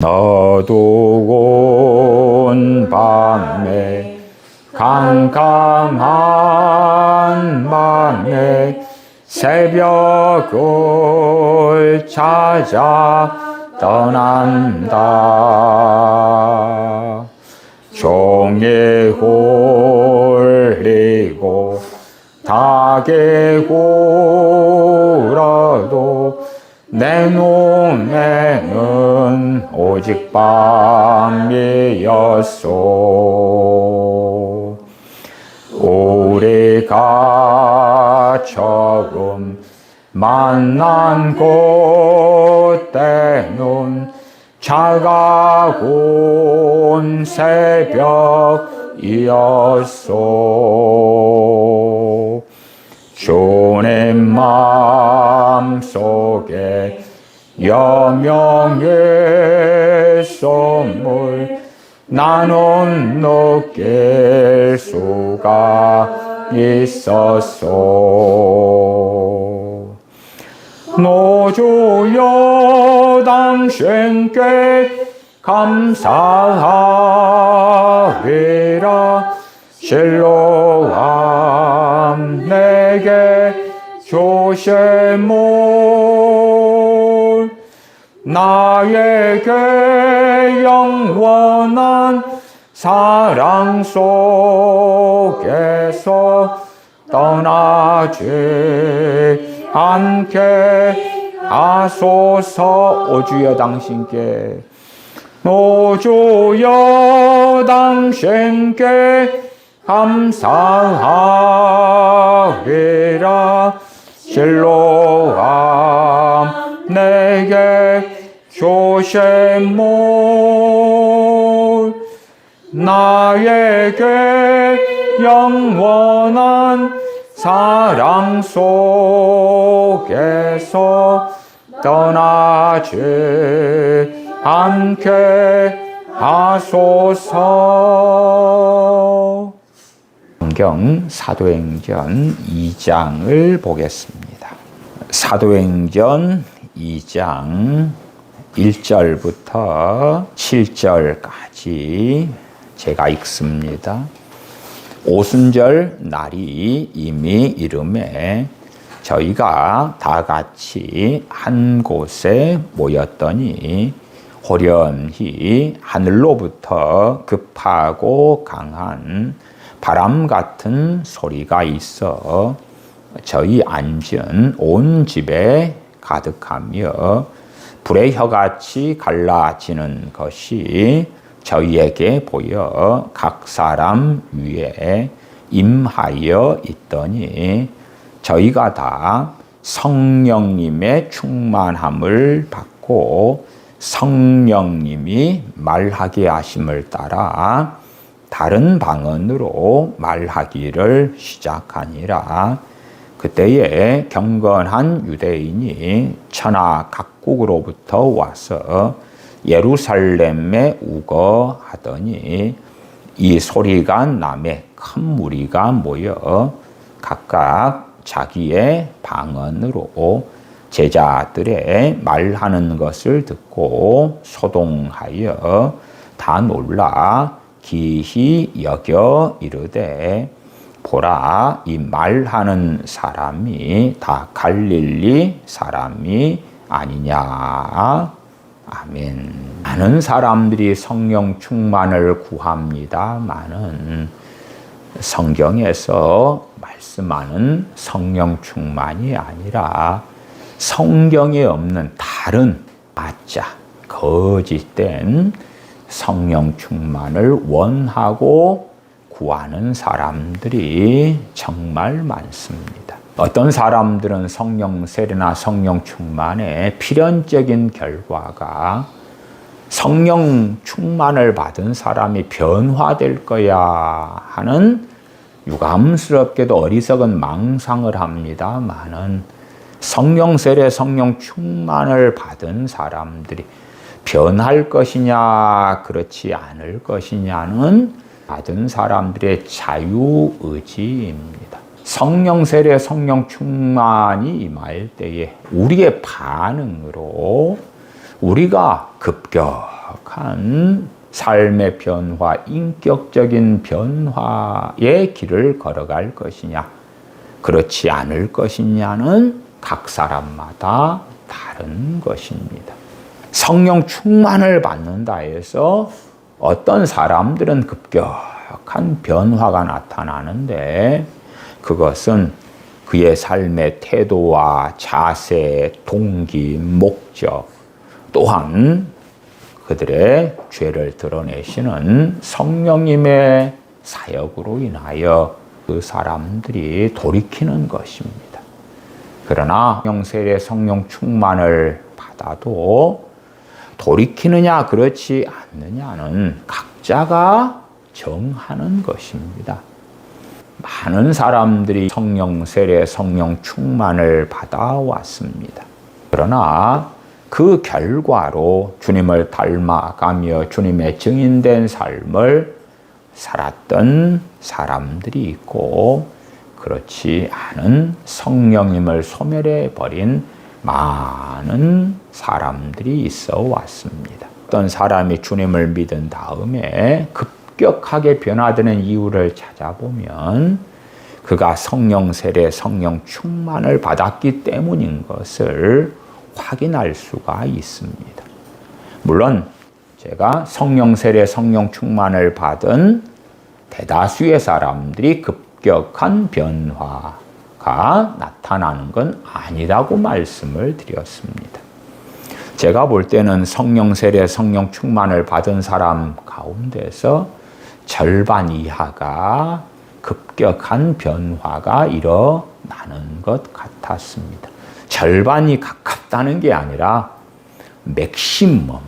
어두운 밤에 캄캄한 밤에 새벽을 찾아 떠난다. 종이 홀리고 닭이 굴어도 내 눈에는 오직 밤이었소. 우리가 처음 만난 그때는 차가운 새벽이었소. 주님 마음속에 여명의 선물 나는 느낄 수가 있었소. 노주여 당신께 감사하리라. 실로암 내게 주심을 나에게 영원한 사랑 속에서 떠나지 않게 하소서. 오주여 당신께, 오주여 당신께 감사하리라. 실로암 내게 주심을 나에게 영원한 사랑 속에서 떠나지 않게 하소서. 성경 사도행전 2장을 보겠습니다. 사도행전 2장 1절부터 7절까지 제가 읽습니다. 오순절 날이 이미 이름에 저희가 다 같이 한 곳에 모였더니 호련히 하늘로부터 급하고 강한 바람 같은 소리가 있어 저희 앉은 온 집에 가득하며 불의 혀같이 갈라지는 것이 저희에게 보여 각 사람 위에 임하여 있더니 저희가 다 성령님의 충만함을 받고 성령님이 말하게 하심을 따라 다른 방언으로 말하기를 시작하니라. 그때에 경건한 유대인이 천하 각국으로부터 와서 예루살렘에 우거하더니 이 소리가 남에 큰 무리가 모여 각각 자기의 방언으로 제자들의 말하는 것을 듣고 소동하여 다 놀라 기히 여겨 이르되 보라, 이 말하는 사람이 다 갈릴리 사람이 아니냐. 아멘. 많은 사람들이 성령 충만을 구합니다마는 성경에서 말씀하는 성령 충만이 아니라 성경에 없는 다른 가짜, 거짓된 성령 충만을 원하고 구하는 사람들이 정말 많습니다. 어떤 사람들은 성령 세례나 성령 충만의 필연적인 결과가 성령 충만을 받은 사람이 변화될 거야 하는 유감스럽게도 어리석은 망상을 합니다마는 성령 세례, 성령 충만을 받은 사람들이 변할 것이냐, 그렇지 않을 것이냐는 받은 사람들의 자유의지입니다. 성령 세례, 성령 충만이 임할 때에 우리의 반응으로 우리가 급격히 급격한 삶의 변화, 인격적인 변화의 길을 걸어갈 것이냐, 그렇지 않을 것이냐는 각 사람마다 다른 것입니다. 성령 충만을 받는다 해서 어떤 사람들은 급격한 변화가 나타나는데 그것은 그의 삶의 태도와 자세, 동기, 목적 또한 그들의 죄를 드러내시는 성령님의 사역으로 인하여 그 사람들이 돌이키는 것입니다. 그러나 성령세례 성령 충만을 받아도 돌이키느냐 그렇지 않느냐는 각자가 정하는 것입니다. 많은 사람들이 성령세례 성령 충만을 받아왔습니다. 그러나 그 결과로 주님을 닮아가며 주님의 증인된 삶을 살았던 사람들이 있고 그렇지 않은 성령님을 소멸해버린 많은 사람들이 있어 왔습니다. 어떤 사람이 주님을 믿은 다음에 급격하게 변화되는 이유를 찾아보면 그가 성령 세례, 성령 충만을 받았기 때문인 것을 확인할 수가 있습니다. 물론 제가 성령 세례, 성령 충만을 받은 대다수의 사람들이 급격한 변화가 나타나는 건 아니라고 말씀을 드렸습니다. 제가 볼 때는 성령 세례, 성령 충만을 받은 사람 가운데서 절반 이하가 급격한 변화가 일어나는 것 같았습니다. 절반이 가깝다는 게 아니라 맥시멈의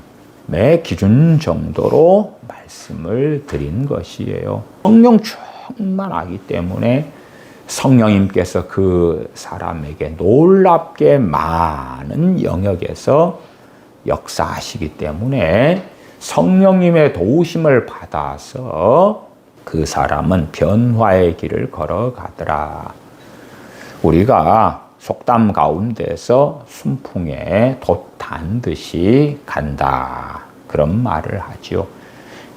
기준 정도로 말씀을 드린 것이에요. 성령 충만하기 때문에 성령님께서 그 사람에게 놀랍게 많은 영역에서 역사하시기 때문에 성령님의 도우심을 받아서 그 사람은 변화의 길을 걸어가더라. 우리가 속담 가운데서 순풍에 돛 단 듯이 간다. 그런 말을 하지요.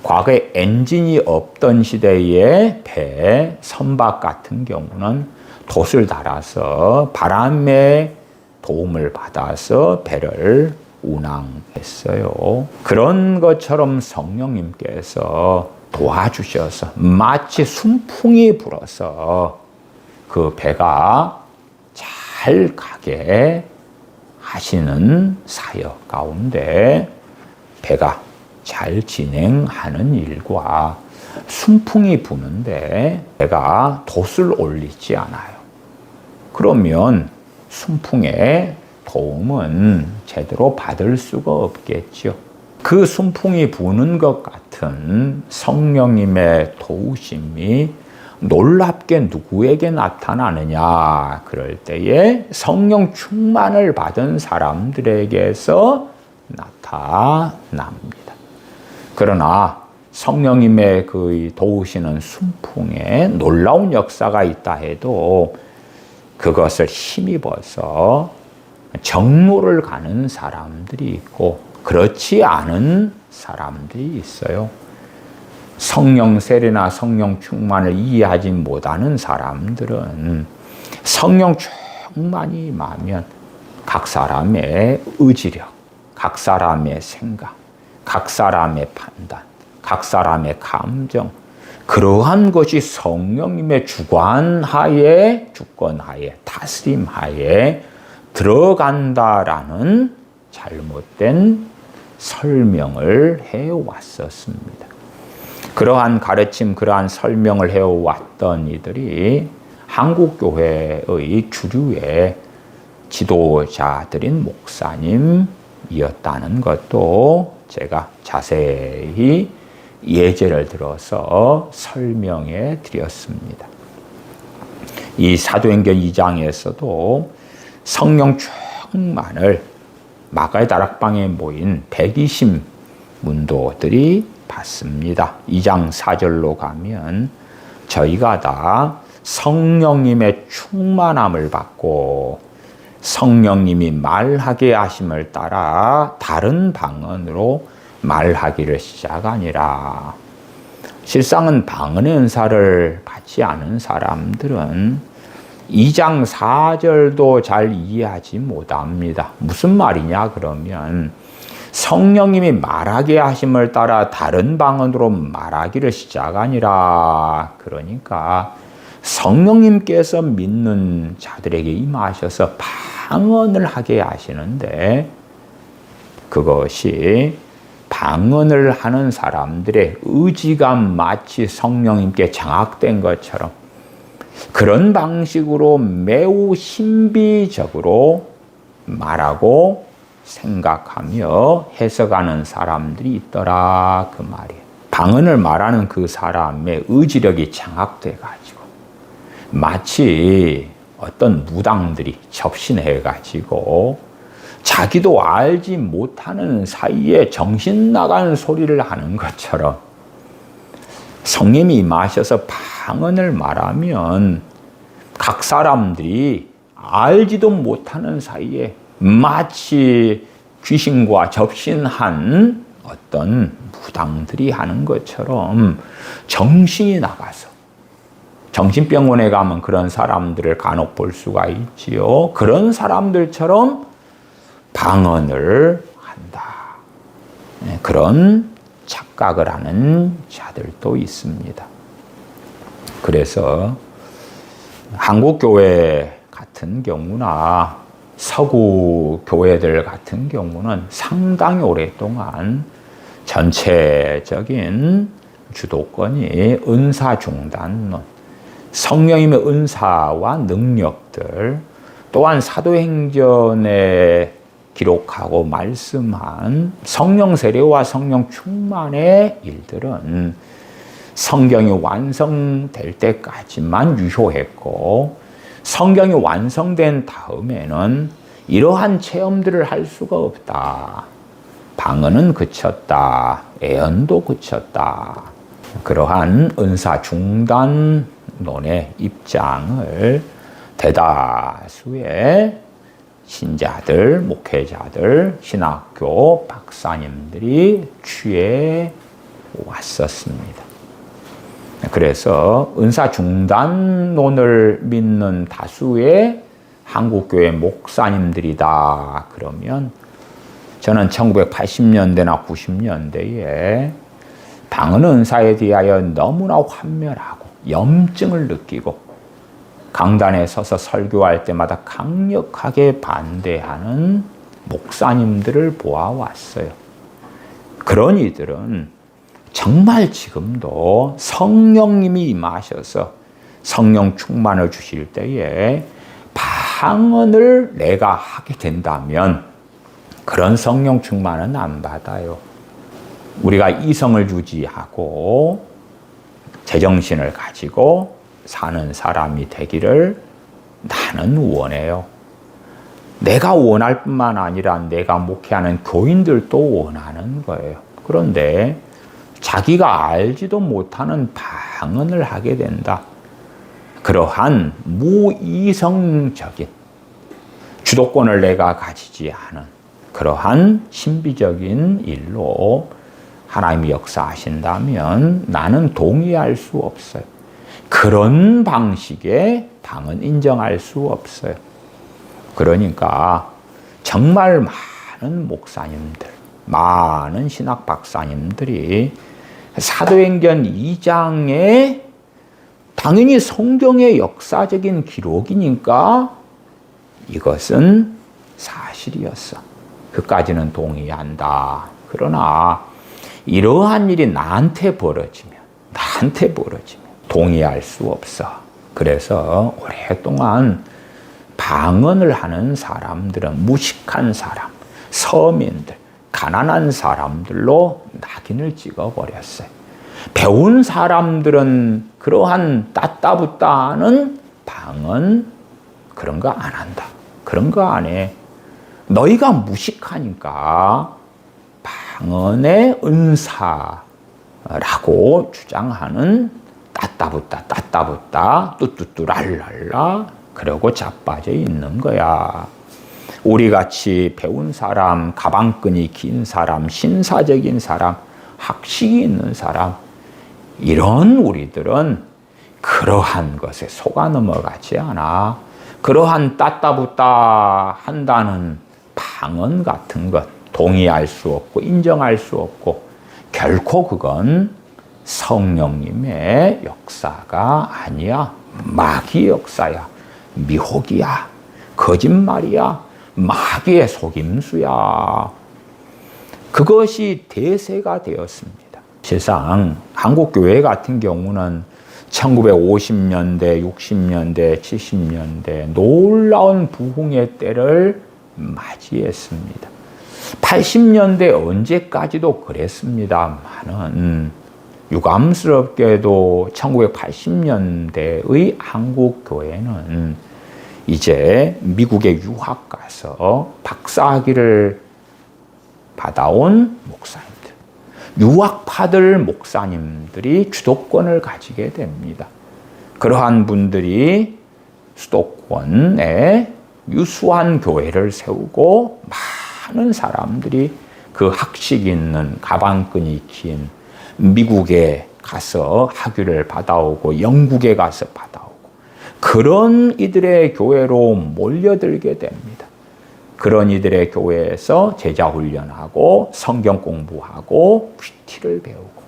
과거에 엔진이 없던 시대의 배, 선박 같은 경우는 돛을 달아서 바람의 도움을 받아서 배를 운항했어요. 그런 것처럼 성령님께서 도와주셔서 마치 순풍이 불어서 그 배가 잘 가게 하시는 사역 가운데 배가 잘 진행하는 일과 순풍이 부는데 배가 돛을 올리지 않아요. 그러면 순풍의 도움은 제대로 받을 수가 없겠죠. 그 순풍이 부는 것 같은 성령님의 도우심이 놀랍게 누구에게 나타나느냐 그럴 때에 성령 충만을 받은 사람들에게서 나타납니다. 그러나 성령님의 그 도우시는 순풍에 놀라운 역사가 있다 해도 그것을 힘입어서 정로를 가는 사람들이 있고 그렇지 않은 사람들이 있어요. 성령 세례나 성령 충만을 이해하지 못하는 사람들은 성령 충만이 임하면 각 사람의 의지력, 각 사람의 생각, 각 사람의 판단, 각 사람의 감정, 그러한 것이 성령님의 주권하에 다스림하에 들어간다라는 잘못된 설명을 해왔었습니다. 그러한 가르침, 그러한 설명을 해왔던 이들이 한국교회의 주류의 지도자들인 목사님이었다는 것도 제가 자세히 예제를 들어서 설명해 드렸습니다. 이 사도행전 2장에서도 성령 충만을 마가의 다락방에 모인 120문도들이 받습니다. 2장 4절로 가면 저희가 다 성령님의 충만함을 받고 성령님이 말하게 하심을 따라 다른 방언으로 말하기를 시작하니라. 실상은 방언의 은사를 받지 않은 사람들은 2장 4절도 잘 이해하지 못합니다. 무슨 말이냐 그러면 성령님이 말하게 하심을 따라 다른 방언으로 말하기를 시작하니라. 그러니까 성령님께서 믿는 자들에게 임하셔서 방언을 하게 하시는데 그것이 방언을 하는 사람들의 의지가 마치 성령님께 장악된 것처럼 그런 방식으로 매우 신비적으로 말하고 생각하며 해석하는 사람들이 있더라 그 말이에요. 방언을 말하는 그 사람의 의지력이 장악돼 가지고 마치 어떤 무당들이 접신해 가지고 자기도 알지 못하는 사이에 정신 나간 소리를 하는 것처럼 성령이 임하셔서 방언을 말하면 각 사람들이 알지도 못하는 사이에 마치 귀신과 접신한 어떤 무당들이 하는 것처럼 정신이 나가서 정신병원에 가면 그런 사람들을 간혹 볼 수가 있지요. 그런 사람들처럼 방언을 한다. 그런 착각을 하는 자들도 있습니다. 그래서 한국 교회 같은 경우나 서구 교회들 같은 경우는 상당히 오랫동안 전체적인 주도권이 은사중단론, 성령님의 은사와 능력들, 또한 사도행전에 기록하고 말씀한 성령 세례와 성령 충만의 일들은 성경이 완성될 때까지만 유효했고 성경이 완성된 다음에는 이러한 체험들을 할 수가 없다. 방언은 그쳤다. 애언도 그쳤다. 그러한 은사 중단론의 입장을 대다수의 신자들, 목회자들, 신학교 박사님들이 취해 왔었습니다. 그래서 은사 중단론을 믿는 다수의 한국교회 목사님들이다 그러면 저는 1980년대나 90년대에 방언 은사에 대하여 너무나 환멸하고 염증을 느끼고 강단에 서서 설교할 때마다 강력하게 반대하는 목사님들을 보아왔어요. 그런 이들은 정말 지금도 성령님이 임하셔서 성령 충만을 주실 때에 방언을 내가 하게 된다면 그런 성령 충만은 안 받아요. 우리가 이성을 유지하고 제정신을 가지고 사는 사람이 되기를 나는 원해요. 내가 원할 뿐만 아니라 내가 목회하는 교인들도 원하는 거예요. 그런데 자기가 알지도 못하는 방언을 하게 된다. 그러한 무이성적인 주도권을 내가 가지지 않은 그러한 신비적인 일로 하나님이 역사하신다면 나는 동의할 수 없어요. 그런 방식의 방언 인정할 수 없어요. 그러니까 정말 많은 목사님들, 많은 신학 박사님들이 사도행전 2장에 당연히 성경의 역사적인 기록이니까 이것은 사실이었어. 그까지는 동의한다. 그러나 이러한 일이 나한테 벌어지면 동의할 수 없어. 그래서 오랫동안 방언을 하는 사람들은 무식한 사람, 서민들, 가난한 사람들로 낙인을 찍어버렸어요. 배운 사람들은 그러한 따따붙다는 방언 그런 거 안 한다. 그런 거 안 해. 너희가 무식하니까 방언의 은사라고 주장하는 따따붙다, 뚜뚜뚜 랄랄라 그러고 자빠져 있는 거야. 우리같이 배운 사람, 가방끈이 긴 사람, 신사적인 사람, 학식이 있는 사람, 이런 우리들은 그러한 것에 속아 넘어가지 않아. 그러한 따따붙다 한다는 방언 같은 것 동의할 수 없고 인정할 수 없고, 결코 그건 성령님의 역사가 아니야. 마귀의 역사야. 미혹이야. 거짓말이야. 마귀의 속임수야. 그것이 대세가 되었습니다. 실상 한국교회 같은 경우는 1950년대, 60년대, 70년대 놀라운 부흥의 때를 맞이했습니다. 80년대 언제까지도 그랬습니다만은 유감스럽게도 1980년대의 한국 교회는 이제 미국에 유학 가서 박사학위를 받아온 목사님들, 유학파들 목사님들이 주도권을 가지게 됩니다. 그러한 분들이 수도권에 유수한 교회를 세우고 많은 사람들이 그 학식 있는 가방끈이 긴 미국에 가서 학위를 받아오고 영국에 가서 받아오고, 그런 이들의 교회로 몰려들게 됩니다. 그런 이들의 교회에서 제자 훈련하고 성경 공부하고 퀴티를 배우고,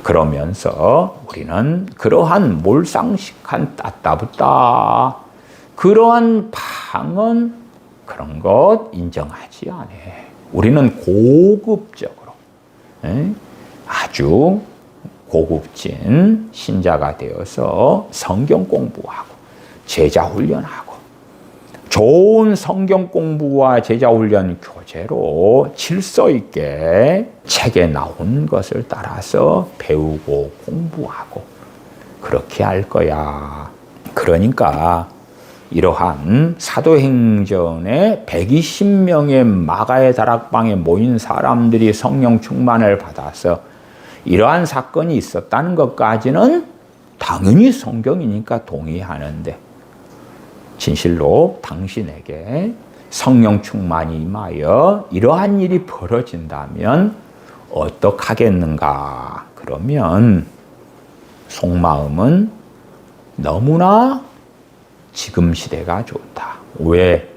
그러면서 우리는 그러한 몰상식한 따따붙다, 그러한 방언, 그런 것 인정하지 않아. 우리는 고급적으로 아주 고급진 신자가 되어서 성경 공부하고 제자 훈련하고, 좋은 성경 공부와 제자 훈련 교재로 질서 있게 책에 나온 것을 따라서 배우고 공부하고 그렇게 할 거야. 그러니까 이러한 사도행전에 120명의 마가의 다락방에 모인 사람들이 성령 충만을 받아서 이러한 사건이 있었다는 것까지는 당연히 성경이니까 동의하는데, 진실로 당신에게 성령 충만이 임하여 이러한 일이 벌어진다면 어떡하겠는가? 그러면 속마음은 너무나 지금 시대가 좋다. 왜?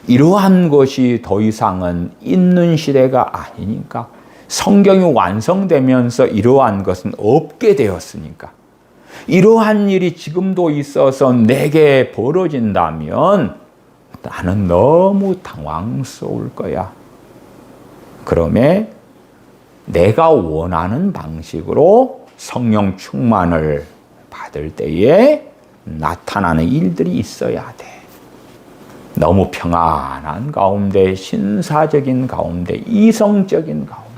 이러한 것이 더 이상은 있는 시대가 아니니까. 성경이 완성되면서 이러한 것은 없게 되었으니까. 이러한 일이 지금도 있어서 내게 벌어진다면 나는 너무 당황스러울 거야. 그러면 내가 원하는 방식으로 성령 충만을 받을 때에 나타나는 일들이 있어야 돼. 너무 평안한 가운데, 신사적인 가운데, 이성적인 가운데,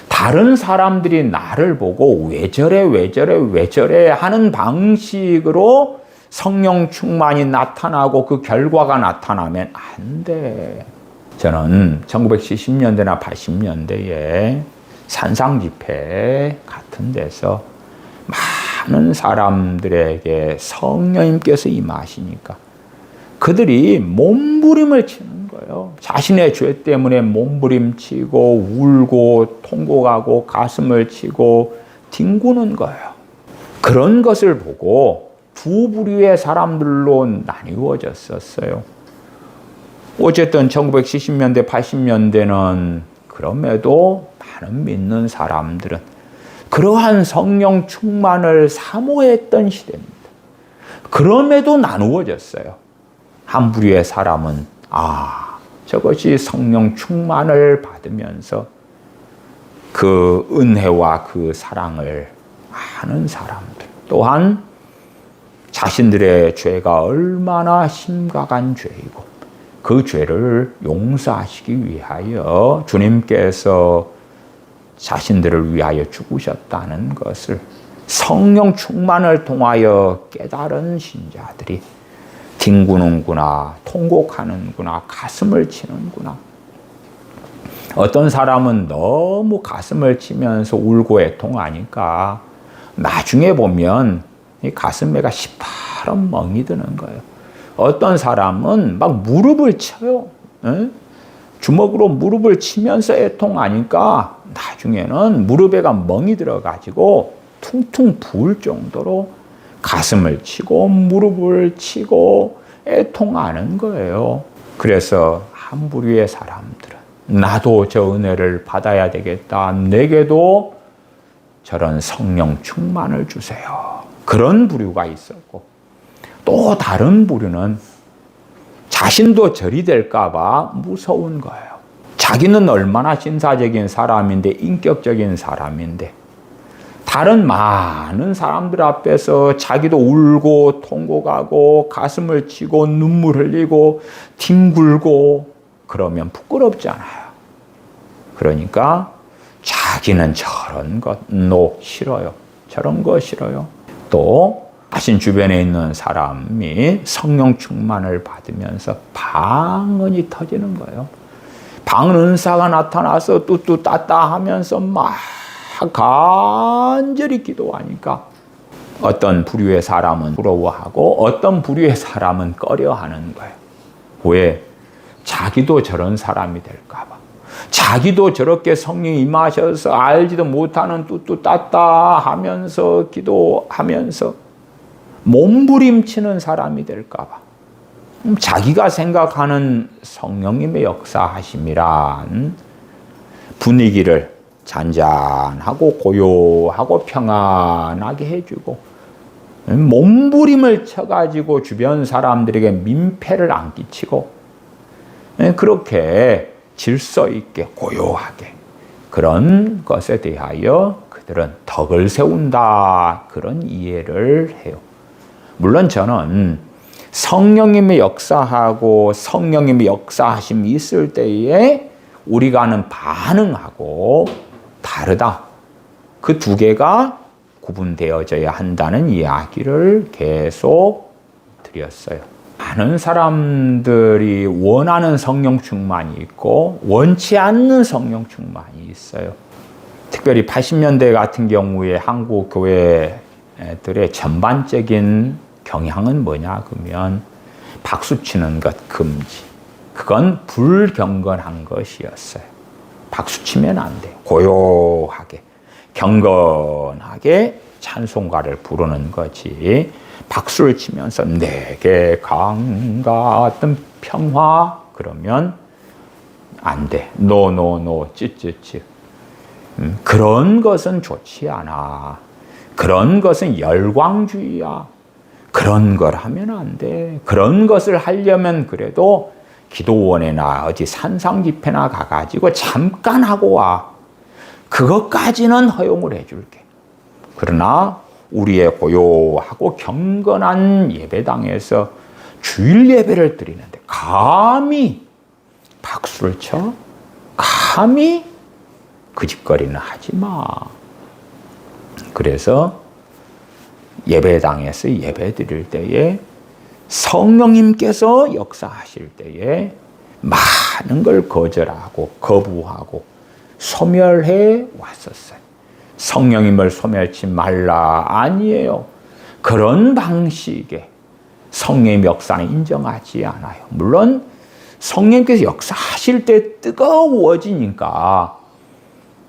다른 사람들이 나를 보고 왜 저래 하는 방식으로 성령 충만이 나타나고 그 결과가 나타나면 안 돼. 저는 1970년대나 80년대에 산상 집회 같은 데서 많은 사람들에게 성령님께서 임하시니까 그들이 몸부림을 치는 거예요. 자신의 죄 때문에 몸부림치고 울고 통곡하고 가슴을 치고 뒹구는 거예요. 그런 것을 보고 두 부류의 사람들로 나뉘어졌었어요. 어쨌든 1970년대, 80년대는 그럼에도 많은 믿는 사람들은 그러한 성령 충만을 사모했던 시대입니다. 그럼에도 나누어졌어요. 한 부류의 사람은 저것이 성령 충만을 받으면서 그 은혜와 그 사랑을 아는 사람들, 또한 자신들의 죄가 얼마나 심각한 죄이고 그 죄를 용서하시기 위하여 주님께서 자신들을 위하여 죽으셨다는 것을 성령 충만을 통하여 깨달은 신자들이 뒹구는구나, 통곡하는구나, 가슴을 치는구나. 어떤 사람은 너무 가슴을 치면서 울고 애통하니까 나중에 보면 이 가슴에가 시퍼런 멍이 드는 거예요. 어떤 사람은 막 무릎을 쳐요. 주먹으로 무릎을 치면서 애통하니까 나중에는 무릎에가 멍이 들어가지고 퉁퉁 부을 정도로 가슴을 치고 무릎을 치고 애통하는 거예요. 그래서 한 부류의 사람들은 나도 저 은혜를 받아야 되겠다. 내게도 저런 성령 충만을 주세요. 그런 부류가 있었고, 또 다른 부류는 자신도 절이 될까 봐 무서운 거예요. 자기는 얼마나 신사적인 사람인데, 인격적인 사람인데, 다른 많은 사람들 앞에서 자기도 울고 통곡하고 가슴을 치고 눈물 흘리고 뒹굴고 그러면 부끄럽잖아요. 그러니까 자기는 저런 것 싫어요. 저런 거 싫어요. 또 자신 주변에 있는 사람이 성령 충만을 받으면서 방언이 터지는 거예요. 방언 은사가 나타나서 뚜뚜 따따 하면서 막 간절히 기도하니까 어떤 부류의 사람은 부러워하고 어떤 부류의 사람은 꺼려하는 거예요. 왜? 자기도 저런 사람이 될까 봐. 자기도 저렇게 성령이 임하셔서 알지도 못하는 뚜뚜 따따 하면서 기도하면서 몸부림치는 사람이 될까 봐. 자기가 생각하는 성령님의 역사하심이란 분위기를 잔잔하고 고요하고 평안하게 해주고 몸부림을 쳐가지고 주변 사람들에게 민폐를 안 끼치고 그렇게 질서 있게 고요하게 그런 것에 대하여 그들은 덕을 세운다, 그런 이해를 해요. 물론 저는 성령님의 역사하고 성령님의 역사하심이 있을 때에 우리가 하는 반응하고 다르다. 그 두 개가 구분되어져야 한다는 이야기를 계속 드렸어요. 많은 사람들이 원하는 성령 충만이 있고 원치 않는 성령 충만이 있어요. 특별히 80년대 같은 경우에 한국 교회들의 전반적인 경향은 뭐냐 그러면 박수치는 것 금지. 그건 불경건한 것이었어요. 박수치면 안 돼요. 고요하게 경건하게 찬송가를 부르는 거지. 박수를 치면서 내게 강 같은 평화 그러면 안 돼. 노 찌찌찌. 그런 것은 좋지 않아. 그런 것은 열광주의야. 그런 걸 하면 안 돼. 그런 것을 하려면 그래도 기도원이나 어디 산상 집회나 가가지고 잠깐 하고 와. 그것까지는 허용을 해줄게. 그러나 우리의 고요하고 경건한 예배당에서 주일 예배를 드리는데 감히 박수를 쳐? 감히 그 짓거리는 하지 마. 그래서 예배당에서 예배 드릴 때에 성령님께서 역사하실 때에 많은 걸 거절하고 거부하고 소멸해 왔었어요. 성령님을 소멸치 말라 아니에요. 그런 방식의 성령의 역사는 인정하지 않아요. 물론 성령님께서 역사하실 때 뜨거워지니까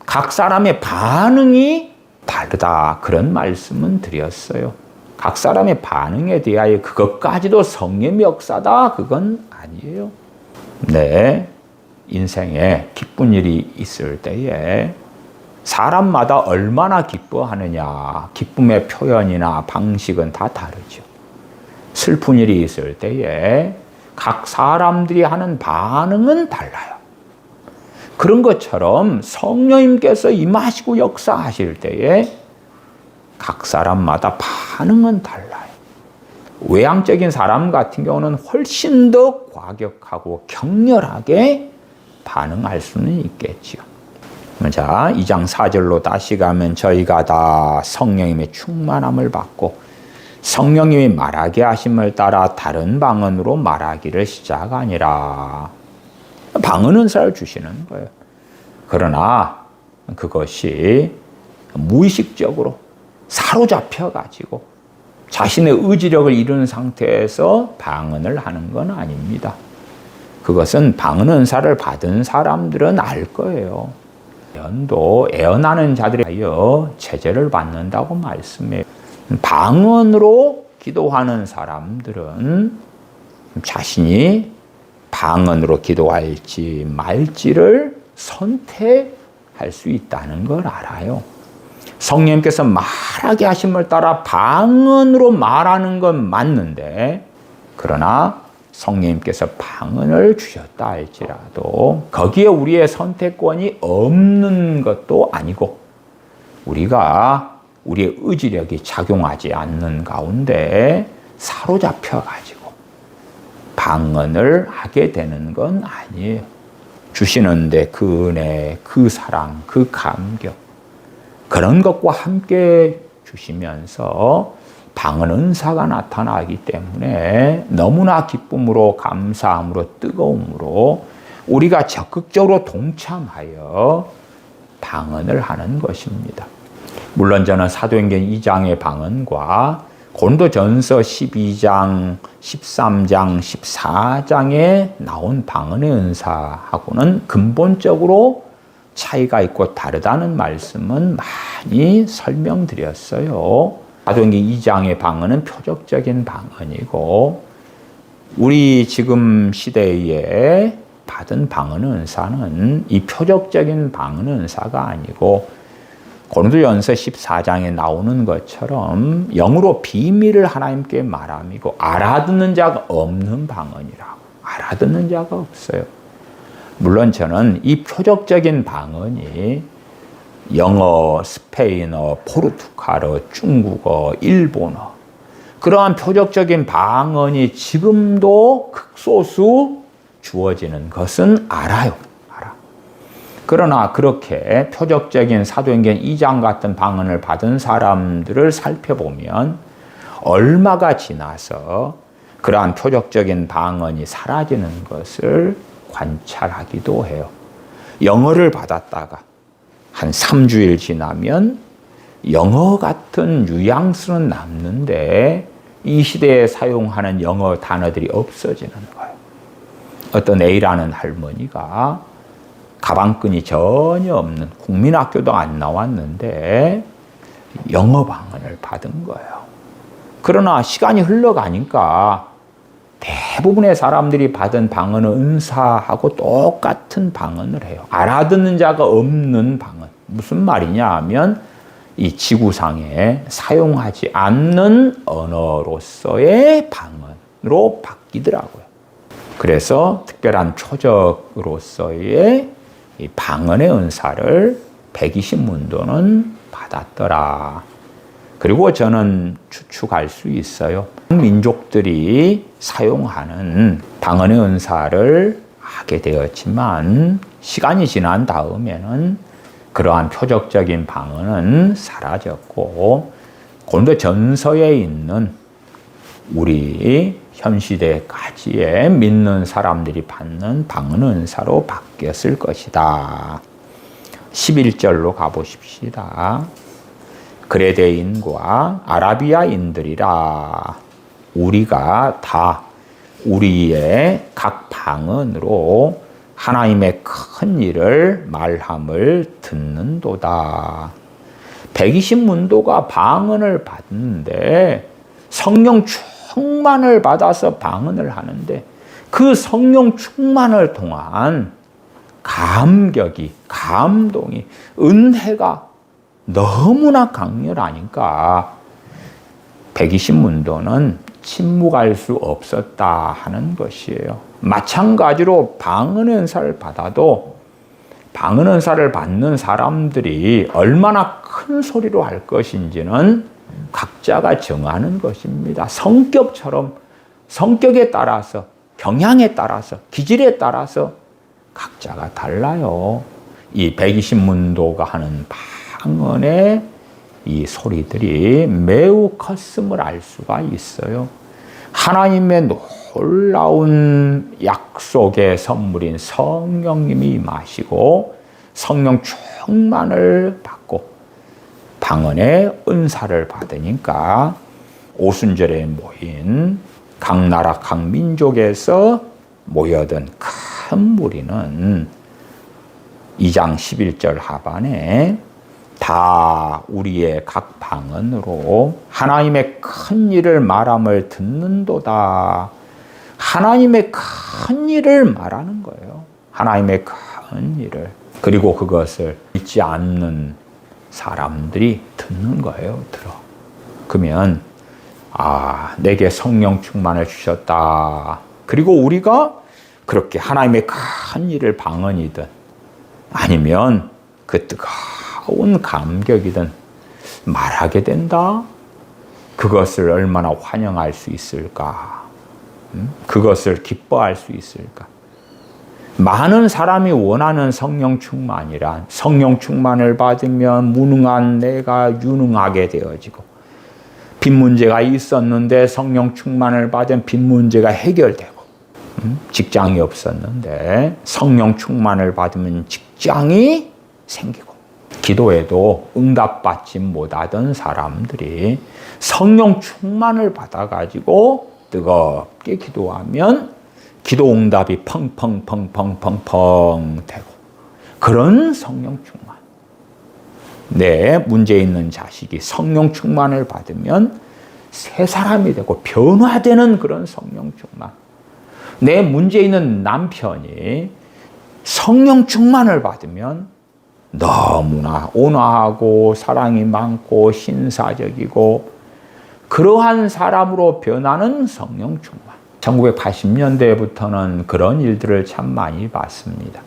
각 사람의 반응이 다르다, 그런 말씀은 드렸어요. 각 사람의 반응에 대하여 그것까지도 성령의 역사다, 그건 아니에요. 네, 인생에 기쁜 일이 있을 때에 사람마다 얼마나 기뻐하느냐, 기쁨의 표현이나 방식은 다 다르죠. 슬픈 일이 있을 때에 각 사람들이 하는 반응은 달라요. 그런 것처럼 성령님께서 임하시고 역사하실 때에 각 사람마다 반응은 달라요. 외향적인 사람 같은 경우는 훨씬 더 과격하고 격렬하게 반응할 수는 있겠지요. 자, 2장 4절로 다시 가면 저희가 다 성령님의 충만함을 받고 성령님이 말하게 하심을 따라 다른 방언으로 말하기를 시작하니라. 방언 은사를 주시는 거예요. 그러나 그것이 무의식적으로 사로잡혀 가지고 자신의 의지력을 잃은 상태에서 방언을 하는 건 아닙니다. 그것은 방언 은사를 받은 사람들은 알 거예요. 예언도 애언하는 자들에 하여 제재를 받는다고 말씀해요. 방언으로 기도하는 사람들은 자신이 방언으로 기도할지 말지를 선택할 수 있다는 걸 알아요. 성령님께서 말하게 하심을 따라 방언으로 말하는 건 맞는데, 그러나 성령님께서 방언을 주셨다 할지라도 거기에 우리의 선택권이 없는 것도 아니고, 우리가 우리의 의지력이 작용하지 않는 가운데 사로잡혀가지고 방언을 하게 되는 건 아니에요. 주시는데 그 은혜, 그 사랑, 그 감격, 그런 것과 함께 주시면서 방언 은사가 나타나기 때문에 너무나 기쁨으로, 감사함으로, 뜨거움으로 우리가 적극적으로 동참하여 방언을 하는 것입니다. 물론 저는 사도행전 2장의 방언과 고린도전서 12장, 13장, 14장에 나온 방언의 은사하고는 근본적으로 차이가 있고 다르다는 말씀은 많이 설명드렸어요. 사도행전 2장의 방언은 표적적인 방언이고, 우리 지금 시대에 받은 방언 은사는 이 표적적인 방언 은사가 아니고 고린도전서 14장에 나오는 것처럼 영으로 비밀을 하나님께 말함이고, 알아듣는 자가 없는 방언이라고. 알아듣는 자가 없어요. 물론 저는 이 표적적인 방언이 영어, 스페인어, 포르투갈어, 중국어, 일본어, 그러한 표적적인 방언이 지금도 극소수 주어지는 것은 알아요. 그러나 그렇게 표적적인 사도행전 2장 같은 방언을 받은 사람들을 살펴보면 얼마가 지나서 그러한 표적적인 방언이 사라지는 것을 관찰하기도 해요. 영어를 받았다가 한 3주일 지나면 영어 같은 뉘앙스는 남는데 이 시대에 사용하는 영어 단어들이 없어지는 거예요. 어떤 A라는 할머니가 가방끈이 전혀 없는, 국민학교도 안 나왔는데 영어 방언을 받은 거예요. 그러나 시간이 흘러가니까 대부분의 사람들이 받은 방언은 은사하고 똑같은 방언을 해요. 알아듣는 자가 없는 방언. 무슨 말이냐 하면 이 지구상에 사용하지 않는 언어로서의 방언으로 바뀌더라고요. 그래서 특별한 표적으로서의 이 방언의 은사를 120문도는 받았더라. 그리고 저는 추측할 수 있어요. 민족들이 사용하는 방언의 은사를 하게 되었지만 시간이 지난 다음에는 그러한 표적적인 방언은 사라졌고, 고린도전서에 있는 우리 현시대까지의 믿는 사람들이 받는 방언 은사로 바뀌었을 것이다. 11절로 가보십시다. 그레데인과 아라비아인들이라 우리가 다 우리의 각 방언으로 하나님의 큰 일을 말함을 듣는도다. 120문도가 방언을 받는데 성령 충만을 받아서 방언을 하는데, 그 성령 충만을 통한 감격이, 감동이, 은혜가 너무나 강렬하니까 120문도는 침묵할 수 없었다 하는 것이에요. 마찬가지로 방언 은사를 받아도 방언 은사를 받는 사람들이 얼마나 큰 소리로 할 것인지는 각자가 정하는 것입니다. 성격처럼, 성격에 따라서, 경향에 따라서, 기질에 따라서 각자가 달라요. 이 120문도가 하는 방언의 이 소리들이 매우 컸음을 알 수가 있어요. 하나님의 놀라운 약속의 선물인 성령님이 임하시고 성령 충만을 받고 방언의 은사를 받으니까 오순절에 모인 각 나라 각 민족에서 모여든 큰 무리는 2장 11절 하반에 다 우리의 각 방언으로 하나님의 큰 일을 말함을 듣는도다. 하나님의 큰 일을 말하는 거예요. 하나님의 큰 일을. 그리고 그것을 믿지 않는 사람들이 듣는 거예요. 들어. 그러면 내게 성령 충만을 주셨다. 그리고 우리가 그렇게 하나님의 큰 일을 방언이든 아니면 그 뜨거운 감격이든 말하게 된다. 그것을 얼마나 환영할 수 있을까? 그것을 기뻐할 수 있을까? 많은 사람이 원하는 성령 충만이란 성령 충만을 받으면 무능한 내가 유능하게 되어지고 빚 문제가 있었는데 성령 충만을 받은 빚 문제가 해결되고 직장이 없었는데 성령 충만을 받으면 직장이 생기고 기도에도 응답받지 못하던 사람들이 성령 충만을 받아가지고 뜨겁게 기도하면 기도 응답이 펑펑펑펑펑펑 되고 그런 성령 충만. 내 문제 있는 자식이 성령 충만을 받으면 새 사람이 되고 변화되는 그런 성령 충만. 내 문제 있는 남편이 성령 충만을 받으면 너무나 온화하고 사랑이 많고 신사적이고 그러한 사람으로 변하는 성령 충만. 1980년대부터는 그런 일들을 참 많이 봤습니다.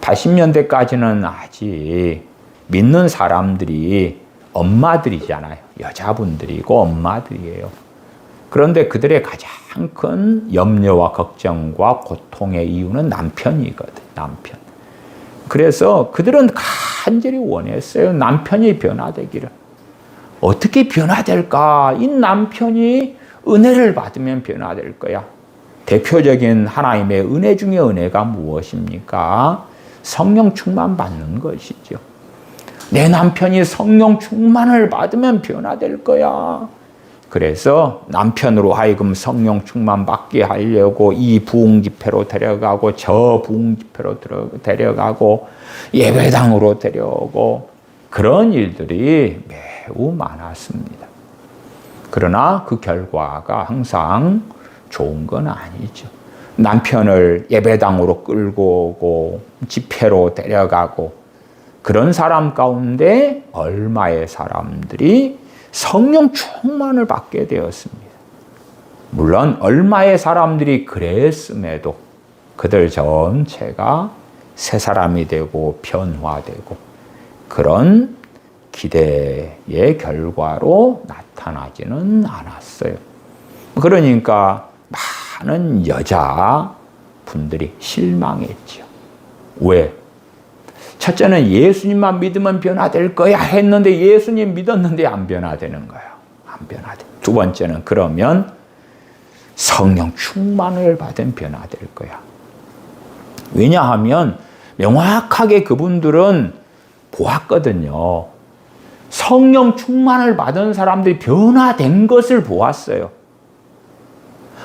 80년대까지는 아직 믿는 사람들이 엄마들이잖아요. 여자분들이고 엄마들이에요. 그런데 그들의 가장 큰 염려와 걱정과 고통의 이유는 남편이거든. 남편. 그래서 그들은 간절히 원했어요. 남편이 변화되기를. 어떻게 변화될까? 이 남편이 은혜를 받으면 변화될 거야. 대표적인 하나님의 은혜 중에 은혜가 무엇입니까? 성령 충만 받는 것이죠. 내 남편이 성령 충만을 받으면 변화될 거야. 그래서 남편으로 하여금 성령 충만 받게 하려고 이 부흥 집회로 데려가고 저 부흥 집회로 데려가고 예배당으로 데려오고 그런 일들이 매우 많았습니다. 그러나 그 결과가 항상 좋은 건 아니죠. 남편을 예배당으로 끌고 오고 집회로 데려가고 그런 사람 가운데 얼마의 사람들이 성령 충만을 받게 되었습니다. 물론 얼마의 사람들이 그랬음에도 그들 전체가 새 사람이 되고 변화되고 그런 기대의 결과로 나타나지는 않았어요. 그러니까 많은 여자분들이 실망했죠. 왜? 첫째는 예수님만 믿으면 변화될 거야 했는데 예수님 믿었는데 안 변화되는 거예요. 안 변화돼. 두 번째는 그러면 성령 충만을 받은 변화될 거야. 왜냐하면 명확하게 그분들은 보았거든요. 성령 충만을 받은 사람들이 변화된 것을 보았어요.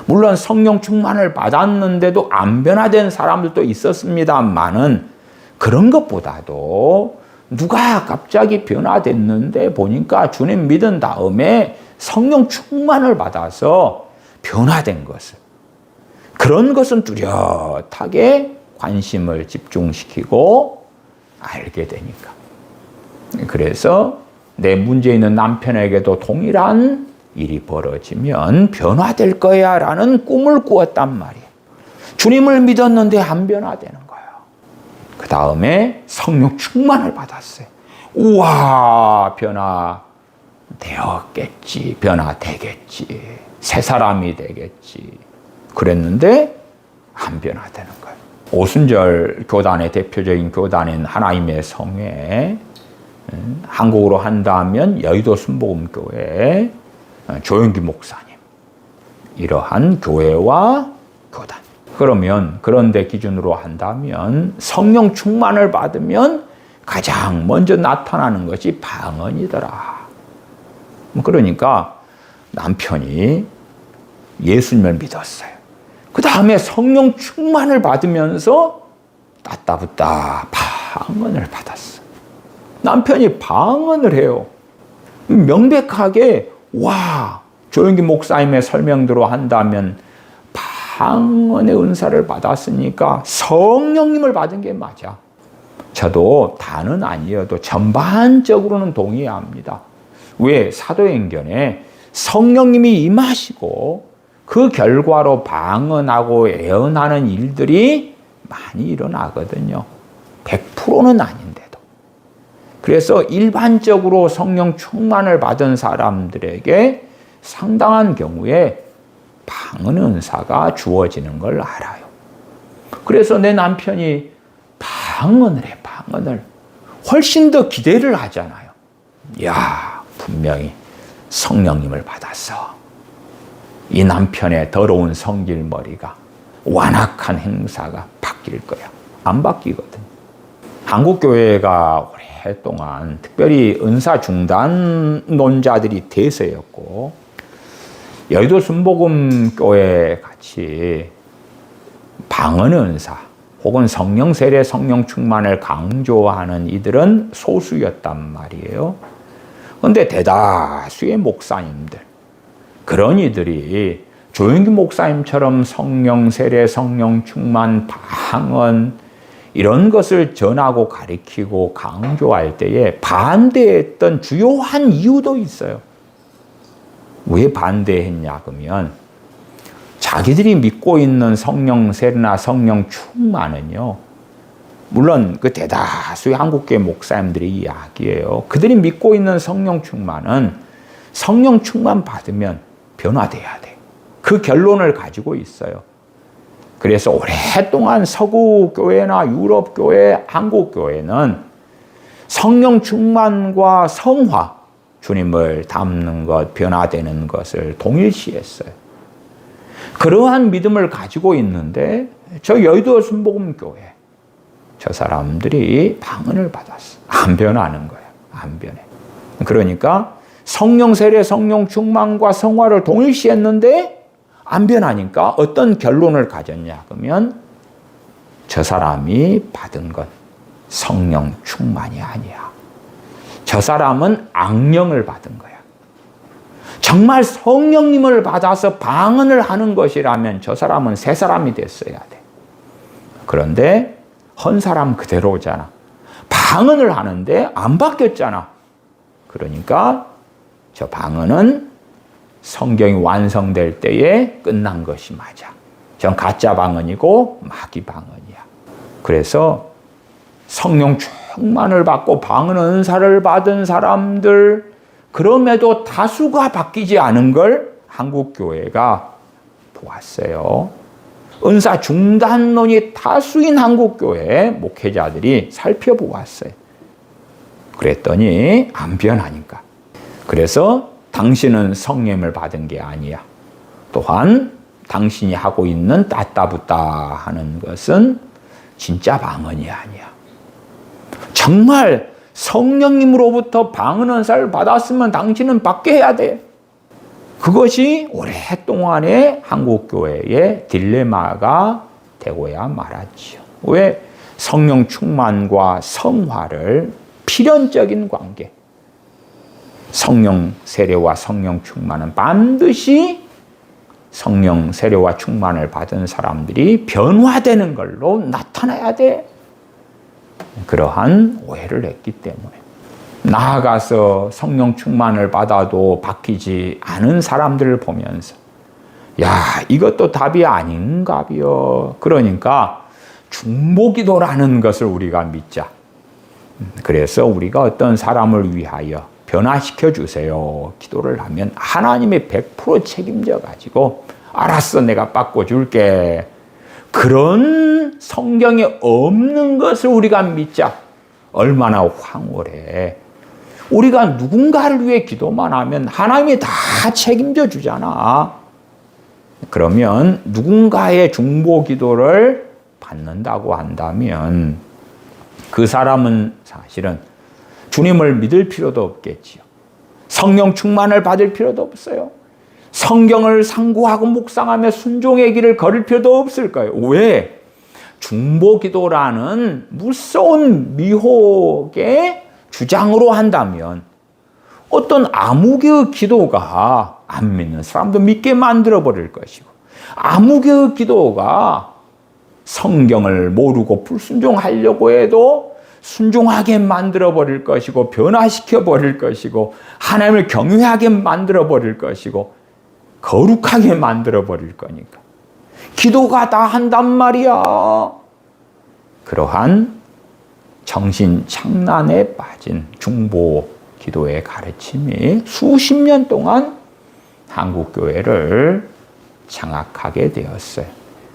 물론 성령 충만을 받았는데도 안 변화된 사람들도 있었습니다만은 그런 것보다도 누가 갑자기 변화됐는데 보니까 주님 믿은 다음에 성령 충만을 받아서 변화된 것을 그런 것은 뚜렷하게 관심을 집중시키고 알게 되니까. 그래서 내 문제 있는 남편에게도 동일한 일이 벌어지면 변화될 거야 라는 꿈을 꾸었단 말이에요. 주님을 믿었는데 안 변화되는 거예요. 그 다음에 성령 충만을 받았어요. 우와, 변화되었겠지, 변화되겠지, 새 사람이 되겠지. 그랬는데 안 변화되는 거예요. 오순절 교단의 대표적인 교단인 하나님의 성회, 한국으로 한다면 여의도 순복음교회 조영기 목사님, 이러한 교회와 교단. 그러면 그런데 기준으로 한다면 성령 충만을 받으면 가장 먼저 나타나는 것이 방언이더라. 그러니까 남편이 예수님을 믿었어요. 그 다음 다음에 성령 충만을 받으면서 따따붙다 방언을 받았어. 남편이 방언을 해요. 명백하게 조영기 목사님의 설명대로 한다면 방언의 은사를 받았으니까 성령님을 받은 게 맞아. 저도 다는 아니어도 전반적으로는 동의합니다. 왜? 사도행전에 성령님이 임하시고 그 결과로 방언하고 예언하는 일들이 많이 일어나거든요. 100%는 아닌데도. 그래서 일반적으로 성령 충만을 받은 사람들에게 상당한 경우에 방언 은사가 주어지는 걸 알아요. 그래서 내 남편이 방언을 해, 방언을. 훨씬 더 기대를 하잖아요. 분명히 성령님을 받았어. 이 남편의 더러운 성질머리가 완악한 행사가 바뀔 거야. 안 바뀌거든. 한국교회가 오랫동안 특별히 은사 중단론자들이 대세였고, 여의도 순복음교회 같이 방언 은사 혹은 성령 세례, 성령 충만을 강조하는 이들은 소수였단 말이에요. 그런데 대다수의 목사님들, 그런 이들이 조영기 목사님처럼 성령 세례, 성령 충만, 방언 이런 것을 전하고 가르치고 강조할 때에 반대했던 주요한 이유도 있어요. 왜 반대했냐 그러면 자기들이 믿고 있는 성령 세례나 성령 충만은요, 물론 그 대다수의 한국교회 목사님들의 이야기예요. 그들이 믿고 있는 성령 충만은 성령 충만 받으면 변화돼야 돼. 그 결론을 가지고 있어요. 그래서 오랫동안 서구교회나 유럽교회, 한국교회는 성령 충만과 성화, 주님을 닮는 것, 변화되는 것을 동일시했어요. 그러한 믿음을 가지고 있는데 저 여의도 순복음교회, 저 사람들이 방언을 받았어. 안 변하는 거야. 안 변해. 그러니까 성령 세례, 성령 충만과 성화를 동일시했는데 안 변하니까 어떤 결론을 가졌냐 그러면 저 사람이 받은 건 성령 충만이 아니야. 저 사람은 악령을 받은 거야. 정말 성령님을 받아서 방언을 하는 것이라면 저 사람은 새 사람이 됐어야 돼. 그런데 헌 사람 그대로잖아. 방언을 하는데 안 바뀌었잖아. 그러니까 저 방언은 성경이 완성될 때에 끝난 것이 맞아. 전 가짜 방언이고 마귀 방언이야. 그래서 성령 충만을 받고 방언 은사를 받은 사람들, 그럼에도 다수가 바뀌지 않은 걸 한국교회가 보았어요. 은사 중단론이 다수인 한국교회 목회자들이 살펴보았어요. 그랬더니 안 변하니까. 그래서 당신은 성령을 받은 게 아니야. 또한 당신이 하고 있는 따따붙다 하는 것은 진짜 방언이 아니야. 정말 성령님으로부터 방언 은사를 받았으면 당신은 받게 해야 돼. 그것이 오랫동안의 한국교회의 딜레마가 되고야 말았죠. 왜? 성령 충만과 성화를 필연적인 관계, 성령 세례와 성령 충만은 반드시 성령 세례와 충만을 받은 사람들이 변화되는 걸로 나타나야 돼. 그러한 오해를 했기 때문에 나아가서 성령 충만을 받아도 바뀌지 않은 사람들을 보면서 이것도 답이 아닌가비요. 그러니까 중보기도라는 것을 우리가 믿자. 그래서 우리가 어떤 사람을 위하여 변화시켜 주세요 기도를 하면 하나님이 100% 책임져 가지고 알았어, 내가 바꿔줄게. 그런 성경에 없는 것을 우리가 믿자. 얼마나 황홀해. 우리가 누군가를 위해 기도만 하면 하나님이 다 책임져 주잖아. 그러면 누군가의 중보 기도를 받는다고 한다면 그 사람은 사실은 주님을 믿을 필요도 없겠지요. 성령 충만을 받을 필요도 없어요. 성경을 상고하고 묵상하며 순종의 길을 걸을 필요도 없을 거예요. 왜? 중보기도라는 무서운 미혹의 주장으로 한다면 어떤 암흑의 기도가 안 믿는 사람도 믿게 만들어버릴 것이고, 암흑의 기도가 성경을 모르고 불순종하려고 해도 순종하게 만들어버릴 것이고, 변화시켜버릴 것이고, 하나님을 경외하게 만들어버릴 것이고, 거룩하게 만들어버릴 거니까. 기도가 다 한단 말이야. 그러한 정신착란에 빠진 중보 기도의 가르침이 수십 년 동안 한국교회를 장악하게 되었어요.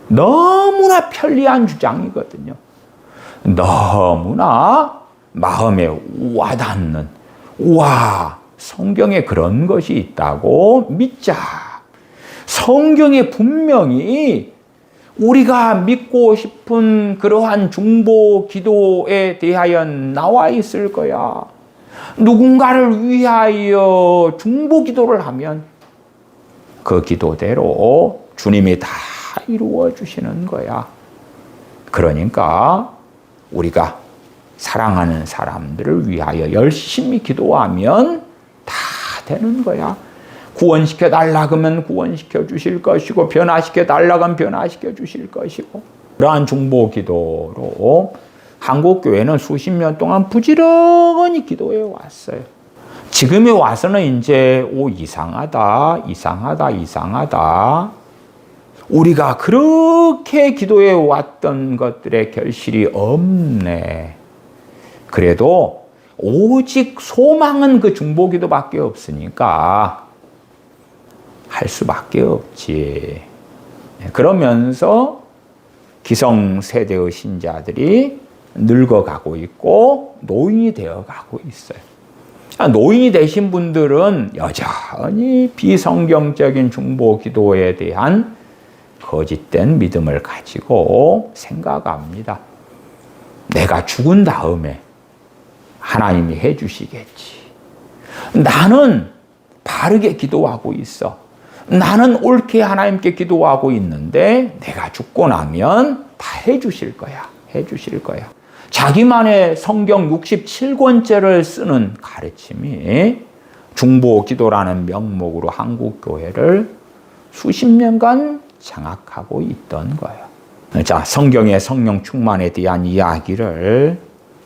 너무나 편리한 주장이거든요. 너무나 마음에 와닿는, 와, 성경에 그런 것이 있다고 믿자. 성경에 분명히 우리가 믿고 싶은 그러한 중보 기도에 대하여 나와 있을 거야. 누군가를 위하여 중보 기도를 하면 그 기도대로 주님이 다 이루어 주시는 거야. 그러니까 우리가 사랑하는 사람들을 위하여 열심히 기도하면 다 되는 거야. 구원시켜 달라 그러면 구원시켜 주실 것이고, 변화시켜 달라 그러면 변화시켜 주실 것이고. 그러한 중보 기도로 한국교회는 수십 년 동안 부지런히 기도해 왔어요. 지금에 와서는 이제 이상하다. 우리가 그렇게 기도해 왔던 것들의 결실이 없네. 그래도 오직 소망은 그 중보기도밖에 없으니까 할 수밖에 없지. 그러면서 기성세대의 신자들이 늙어가고 있고 노인이 되어가고 있어요. 노인이 되신 분들은 여전히 비성경적인 중보기도에 대한 거짓된 믿음을 가지고 생각합니다. 내가 죽은 다음에 하나님이 해주시겠지. 나는 바르게 기도하고 있어. 나는 옳게 하나님께 기도하고 있는데 내가 죽고 나면 다 해주실 거야. 해주실 거야. 자기만의 성경 67권째를 쓰는 가르침이 중보기도라는 명목으로 한국교회를 수십 년간 장악하고 있던 거예요. 자, 성경의 성령 충만에 대한 이야기를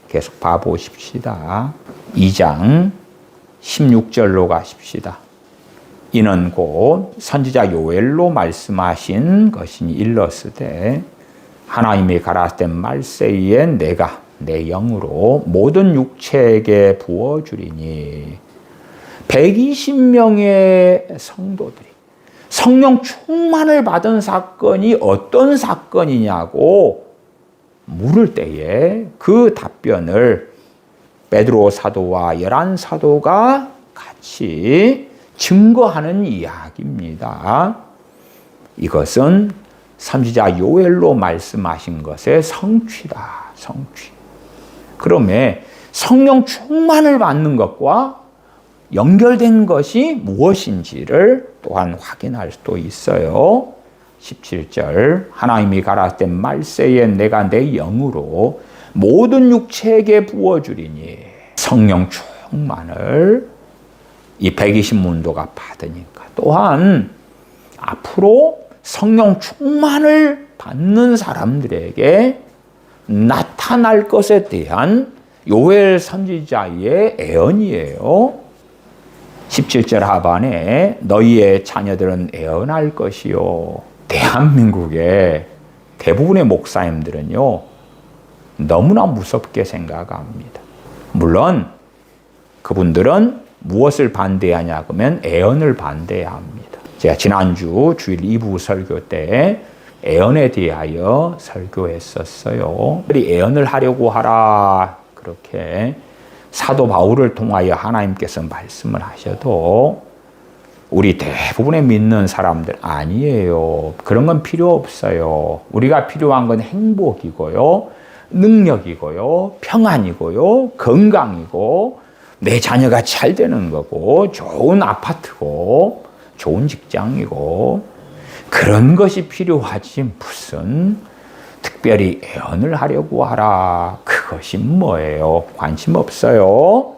계속 봐보십시다. 2장 16절로 가십시다. 이는 곧 선지자 요엘로 말씀하신 것이니 일렀으되 하나님이 가라사대 말세에 내가 내 영으로 모든 육체에게 부어주리니 120명의 성도들이 성령 충만을 받은 사건이 어떤 사건이냐고 물을 때에 그 답변을 베드로 사도와 11 사도가 같이 증거하는 이야기입니다. 이것은 선지자 요엘로 말씀하신 것의 성취다. 성취. 그러면 성령 충만을 받는 것과 연결된 것이 무엇인지를 또한 확인할 수도 있어요. 17절 하나님이 가라사대 말세에 내가 내 영으로 모든 육체에게 부어주리니 성령 충만을 이 120문도가 받으니까 또한 앞으로 성령 충만을 받는 사람들에게 나타날 것에 대한 요엘 선지자의 애언이에요. 17절 하반에 너희의 자녀들은 애언할 것이요. 대한민국의 대부분의 목사님들은요, 너무나 무섭게 생각합니다. 물론 그분들은 무엇을 반대하냐 그러면 애언을 반대합니다. 제가 지난주 주일 2부 설교 때 애언에 대하여 설교했었어요. 애언을 하려고 하라 그렇게 사도 바울을 통하여 하나님께서 말씀을 하셔도 우리 대부분의 믿는 사람들 아니에요. 그런 건 필요 없어요. 우리가 필요한 건 행복이고요, 능력이고요, 평안이고요, 건강이고 내 자녀가 잘 되는 거고 좋은 아파트고 좋은 직장이고 그런 것이 필요하지 무슨 특별히 애언을 하려고 하라. 그것이 뭐예요? 관심 없어요.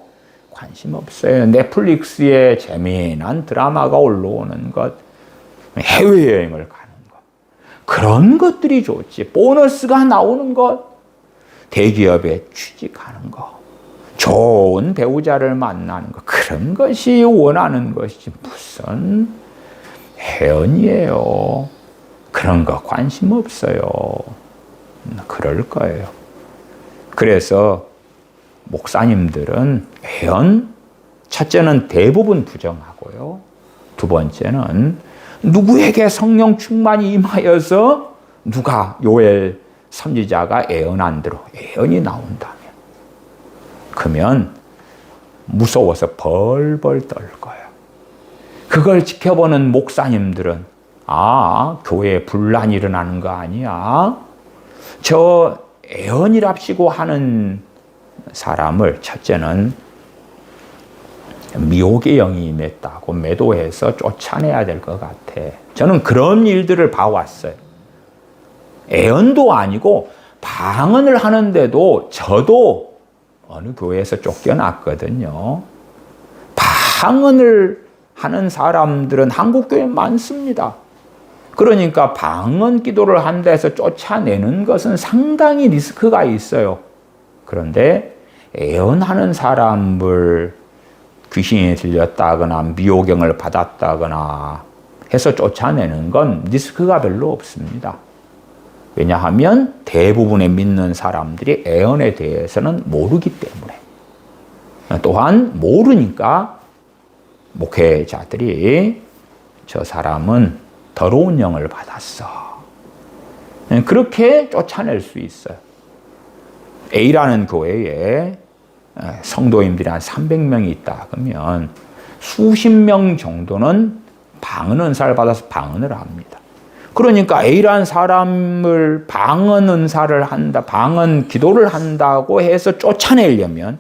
관심 없어요. 넷플릭스에 재미난 드라마가 올라오는 것, 해외여행을 가는 것, 그런 것들이 좋지. 보너스가 나오는 것, 대기업에 취직하는 것, 좋은 배우자를 만나는 것, 그런 것이 원하는 것이지 무슨 애언이에요. 그런 거 관심 없어요. 그럴 거예요. 그래서 목사님들은 애언, 첫째는 대부분 부정하고요. 두 번째는 누구에게 성령 충만이 임하여서 누가 요엘 선지자가 애언한 대로 애언이 나온다면 그러면 무서워서 벌벌 떨 거예요. 그걸 지켜보는 목사님들은 아, 교회에 분란이 일어나는 거 아니야? 저 애언이랍시고 하는 사람을 첫째는 미혹의 영이 임했다고 매도해서 쫓아내야 될 것 같아. 저는 그런 일들을 봐왔어요. 애언도 아니고 방언을 하는데도 저도 어느 교회에서 쫓겨났거든요. 방언을 하는 사람들은 한국 교회에 많습니다. 그러니까 방언 기도를 한다 해서 쫓아내는 것은 상당히 리스크가 있어요. 그런데 애언하는 사람을 귀신이 들렸다거나 미호경을 받았다거나 해서 쫓아내는 건 리스크가 별로 없습니다. 왜냐하면 대부분의 믿는 사람들이 애언에 대해서는 모르기 때문에. 또한 모르니까 목회자들이 저 사람은 더러운 영을 받았어. 그렇게 쫓아낼 수 있어요. A라는 교회에 성도님들이 한 300명이 있다 그러면 수십 명 정도는 방언 은사를 받아서 방언을 합니다. 그러니까 A라는 사람을 방언 은사를 한다, 방언 기도를 한다고 해서 쫓아내려면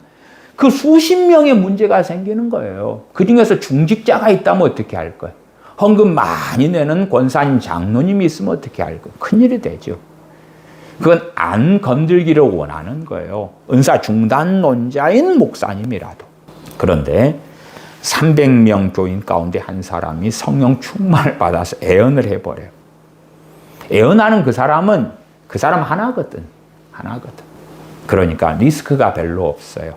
그 수십 명의 문제가 생기는 거예요. 그 중에서 중직자가 있다면 어떻게 할 거예요? 헌금 많이 내는 권사님 장로님이 있으면 어떻게 할 거예요? 큰일이 되죠. 그건 안 건들기를 원하는 거예요. 은사 중단론자인 목사님이라도. 그런데 300명 교인 가운데 한 사람이 성령 충만을 받아서 애언을 해버려요. 애언하는 그 사람은 그 사람 하나거든. 그러니까 리스크가 별로 없어요.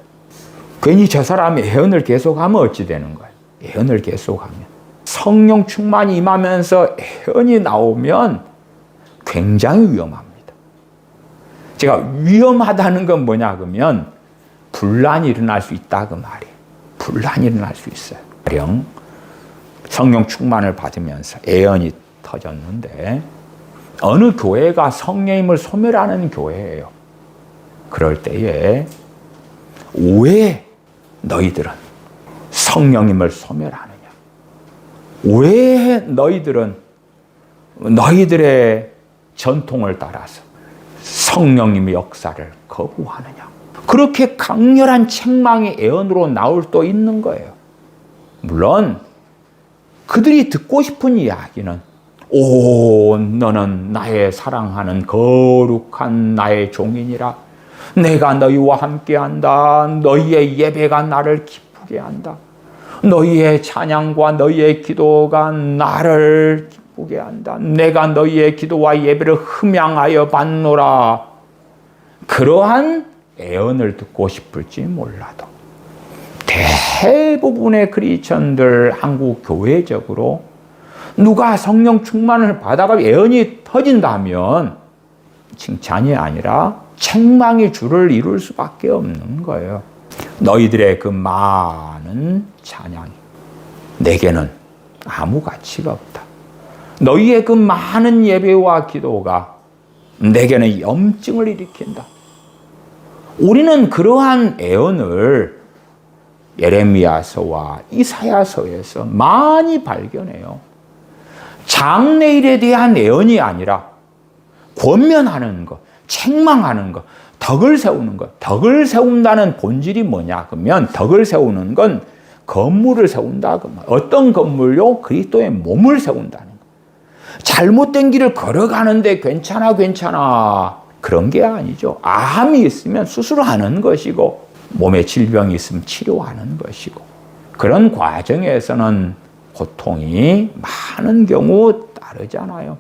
괜히 저 사람이 애언을 계속하면 어찌 되는 거예요? 애언을 계속하면. 성령 충만이 임하면서 애언이 나오면 굉장히 위험합니다. 제가 위험하다는 건 뭐냐 그러면 분란이 일어날 수 있다 그 말이에요. 분란이 일어날 수 있어요. 가령 성령 충만을 받으면서 애언이 터졌는데 어느 교회가 성령님을 소멸하는 교회예요. 그럴 때에 왜 너희들은 성령님을 소멸하느냐? 왜 너희들은 너희들의 전통을 따라서 성령님의 역사를 거부하느냐? 그렇게 강렬한 책망이 애언으로 나올 또 있는 거예요. 물론 그들이 듣고 싶은 이야기는 오, 너는 나의 사랑하는 거룩한 나의 종이니라. 내가 너희와 함께한다. 너희의 예배가 나를 기쁘게 한다. 너희의 찬양과 너희의 기도가 나를 기쁘게 한다. 내가 너희의 기도와 예배를 흠양하여 받노라. 그러한 애언을 듣고 싶을지 몰라도 대부분의 크리스천들 한국 교회적으로 누가 성령 충만을 받아가 애언이 터진다면 칭찬이 아니라 책망의 줄을 이룰 수밖에 없는 거예요. 너희들의 그 많은 찬양이 내게는 아무 가치가 없다. 너희의 그 많은 예배와 기도가 내게는 염증을 일으킨다. 우리는 그러한 애언을 예레미야서와 이사야서에서 많이 발견해요. 장래일에 대한 애언이 아니라 권면하는 것, 책망하는 것, 덕을 세우는 것. 덕을 세운다는 본질이 뭐냐? 그러면 덕을 세우는 건 건물을 세운다. 어떤 건물요? 그리스도의 몸을 세운다는 거. 잘못된 길을 걸어가는데 괜찮아. 그런 게 아니죠. 암이 있으면 수술하는 것이고 몸에 질병이 있으면 치료하는 것이고 그런 과정에서는 고통이 많은 경우 따르잖아요.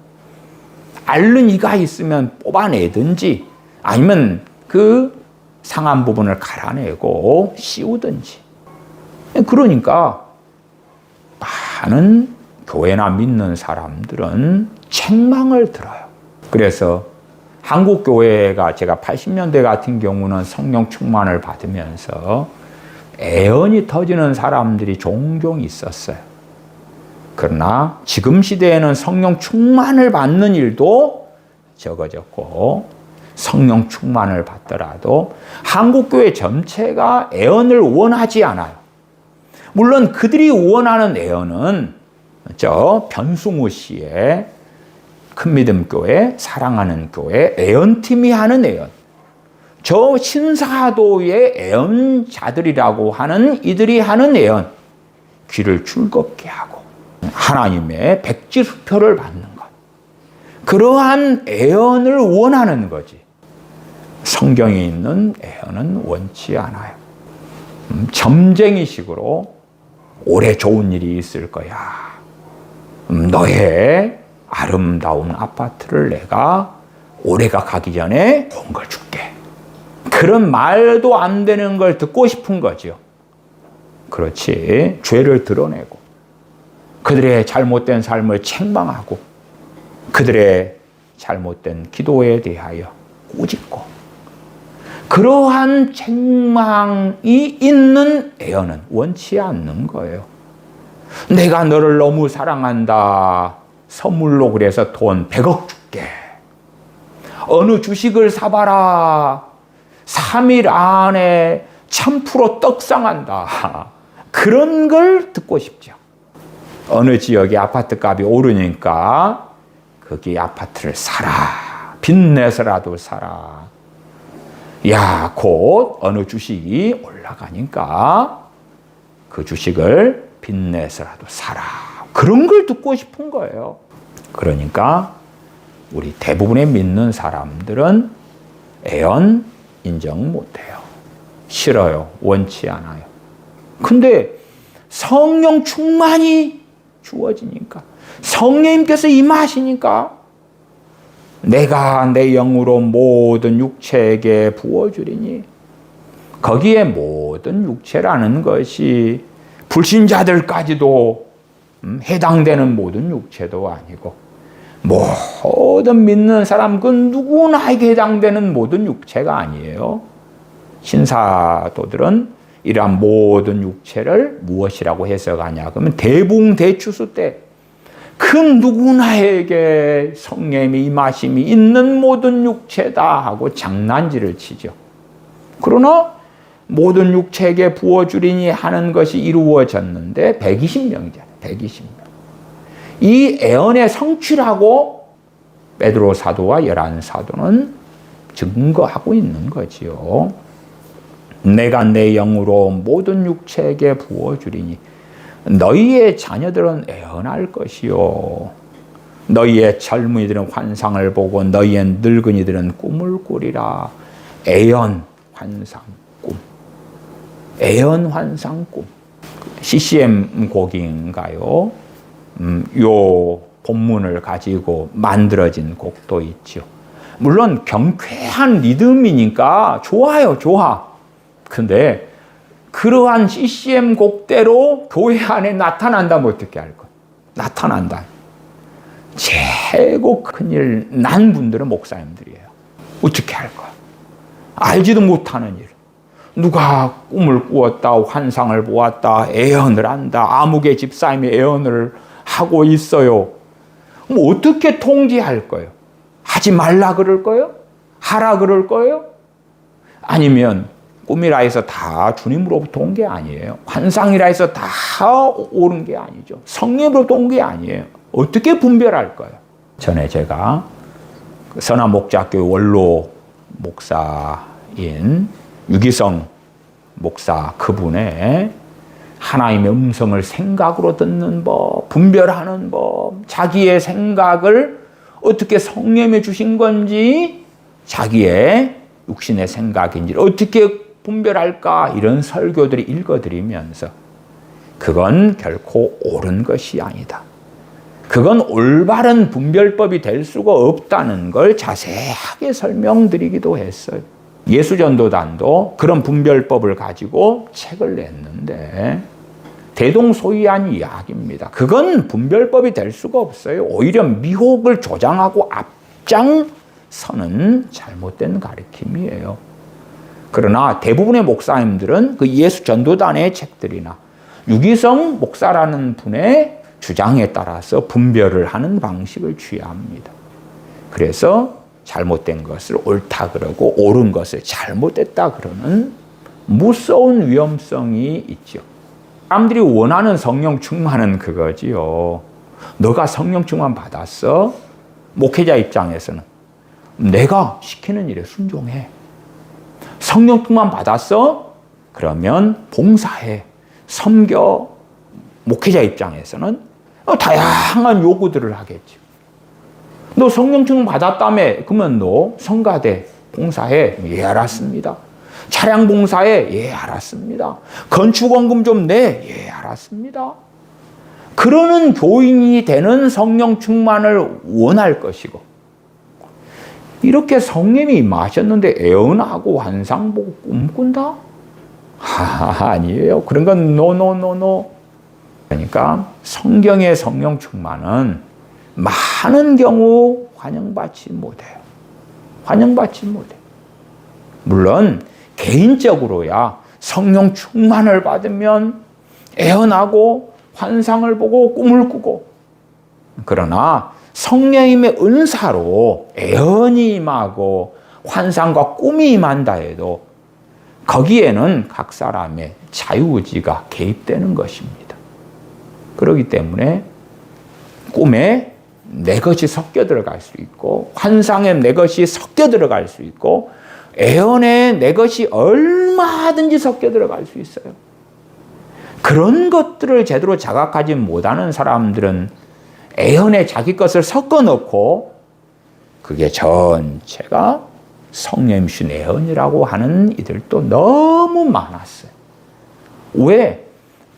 앓는 이가 있으면 뽑아내든지 아니면 그 상한 부분을 갈아내고 씌우든지. 그러니까 많은 교회나 믿는 사람들은 책망을 들어요. 그래서 한국 교회가 제가 80년대 같은 경우는 성령 충만을 받으면서 애언이 터지는 사람들이 종종 있었어요. 그러나 지금 시대에는 성령 충만을 받는 일도 적어졌고 성령 충만을 받더라도 한국교회 전체가 애언을 원하지 않아요. 물론 그들이 원하는 애언은 저 변승우 씨의 큰믿음교회, 사랑하는 교회, 애언팀이 하는 애언. 저 신사도의 애언자들이라고 하는 이들이 하는 애언. 귀를 즐겁게 하고 하나님의 백지수표를 받는 것. 그러한 애언을 원하는 거지. 성경에 있는 애언은 원치 않아요. 점쟁이식으로 올해 좋은 일이 있을 거야. 너의 아름다운 아파트를 내가 올해가 가기 전에 좋은 걸 줄게. 그런 말도 안 되는 걸 듣고 싶은 거죠. 그렇지. 죄를 드러내고 그들의 잘못된 삶을 책망하고 그들의 잘못된 기도에 대하여 꾸짖고 그러한 책망이 있는 애언은 원치 않는 거예요. 내가 너를 너무 사랑한다. 선물로 그래서 돈 100억 줄게. 어느 주식을 사봐라. 3일 안에 1000% 떡상한다. 그런 걸 듣고 싶죠. 어느 지역의 아파트 값이 오르니까 거기 아파트를 사라. 빚내서라도 사라. 야, 곧 어느 주식이 올라가니까 그 주식을 빚내서라도 사라. 그런 걸 듣고 싶은 거예요. 그러니까 우리 대부분의 믿는 사람들은 애언 인정 못해요. 싫어요. 원치 않아요. 근데 성령 충만이 주어지니까 성령님께서 임하시니까 내가 내 영으로 모든 육체에게 부어주리니 거기에 모든 육체라는 것이 불신자들까지도 해당되는 모든 육체도 아니고 모든 믿는 사람 그 누구나에게 해당되는 모든 육체가 아니에요. 신사도들은 이러한 모든 육체를 무엇이라고 해석하냐 그러면 대붕대추수 때 그 누구나에게 성령의 임하심이 있는 모든 육체다 하고 장난질을 치죠. 그러나 모든 육체에게 부어주리니 하는 것이 이루어졌는데 120명이잖아요. 120명. 이 애언의 성취라고 베드로 사도와 열한 사도는 증거하고 있는 거지요. 내가 내 영으로 모든 육체에게 부어주리니 너희의 자녀들은 애언할 것이요. 너희의 젊은이들은 환상을 보고 너희의 늙은이들은 꿈을 꾸리라. 애언, 환상, 꿈. 애언, 환상, 꿈. CCM 곡인가요? 요 본문을 가지고 만들어진 곡도 있죠. 물론 경쾌한 리듬이니까 좋아요, 좋아. 근데 그러한 CCM 곡대로 교회 안에 나타난다면 어떻게 할 거야? 나타난다. 최고 큰일 난 분들은 목사님들이에요. 어떻게 할 거야? 알지도 못하는 일. 누가 꿈을 꾸었다, 환상을 보았다, 애언을 한다, 아무개 집사님이 애언을 하고 있어요. 그럼 어떻게 통제할 거예요? 하지 말라 그럴 거예요? 하라 그럴 거예요? 아니면 꿈이라 해서 다 주님으로부터 온 게 아니에요. 환상이라 해서 다 옳은 게 아니죠. 성령으로부터 온 게 아니에요. 어떻게 분별할 거예요? 전에 제가 선한 목자교회 원로 목사인 유기성 목사 그분의 하나님의 음성을 생각으로 듣는 법, 분별하는 법, 자기의 생각을 어떻게 성령이 주신 건지, 자기의 육신의 생각인지 어떻게 분별할까, 이런 설교들을 읽어드리면서 그건 결코 옳은 것이 아니다. 그건 올바른 분별법이 될 수가 없다는 걸 자세하게 설명드리기도 했어요. 예수전도단도 그런 분별법을 가지고 책을 냈는데 대동소이한 이야기입니다. 그건 분별법이 될 수가 없어요. 오히려 미혹을 조장하고 앞장서는 잘못된 가르침이에요. 그러나 대부분의 목사님들은 그 예수전도단의 책들이나 유기성 목사라는 분의 주장에 따라서 분별을 하는 방식을 취합니다. 그래서 잘못된 것을 옳다 그러고 옳은 것을 잘못됐다 그러는 무서운 위험성이 있죠. 사람들이 원하는 성령 충만은 그거지요. 너가 성령 충만 받았어? 목회자 입장에서는 내가 시키는 일에 순종해. 성령 충만 받았어? 그러면 봉사해. 섬겨. 목회자 입장에서는 다양한 요구들을 하겠죠. 너 성령 충만 받았다며? 그러면 너 성가대 봉사해. 예, 알았습니다. 차량 봉사해. 예, 알았습니다. 건축원금 좀 내. 예, 알았습니다. 그러는 교인이 되는 성령 충만을 원할 것이고, 이렇게 성령이 임하셨는데 애언하고 환상 보고 꿈꾼다? 아니에요. 그런 건 노. 그러니까 성경의 성령 충만은 많은 경우 환영받지 못해요. 환영받지 못해요. 물론 개인적으로야 성령 충만을 받으면 애언하고 환상을 보고 꿈을 꾸고, 그러나 성령님의 은사로 애언이 임하고 환상과 꿈이 임한다 해도 거기에는 각 사람의 자유의지가 개입되는 것입니다. 그렇기 때문에 꿈에 내 것이 섞여 들어갈 수 있고, 환상에 내 것이 섞여 들어갈 수 있고, 애언에 내 것이 얼마든지 섞여 들어갈 수 있어요. 그런 것들을 제대로 자각하지 못하는 사람들은 애언에 자기 것을 섞어 넣고 그게 전체가 성령이신 애언이라고 하는 이들도 너무 많았어요. 왜?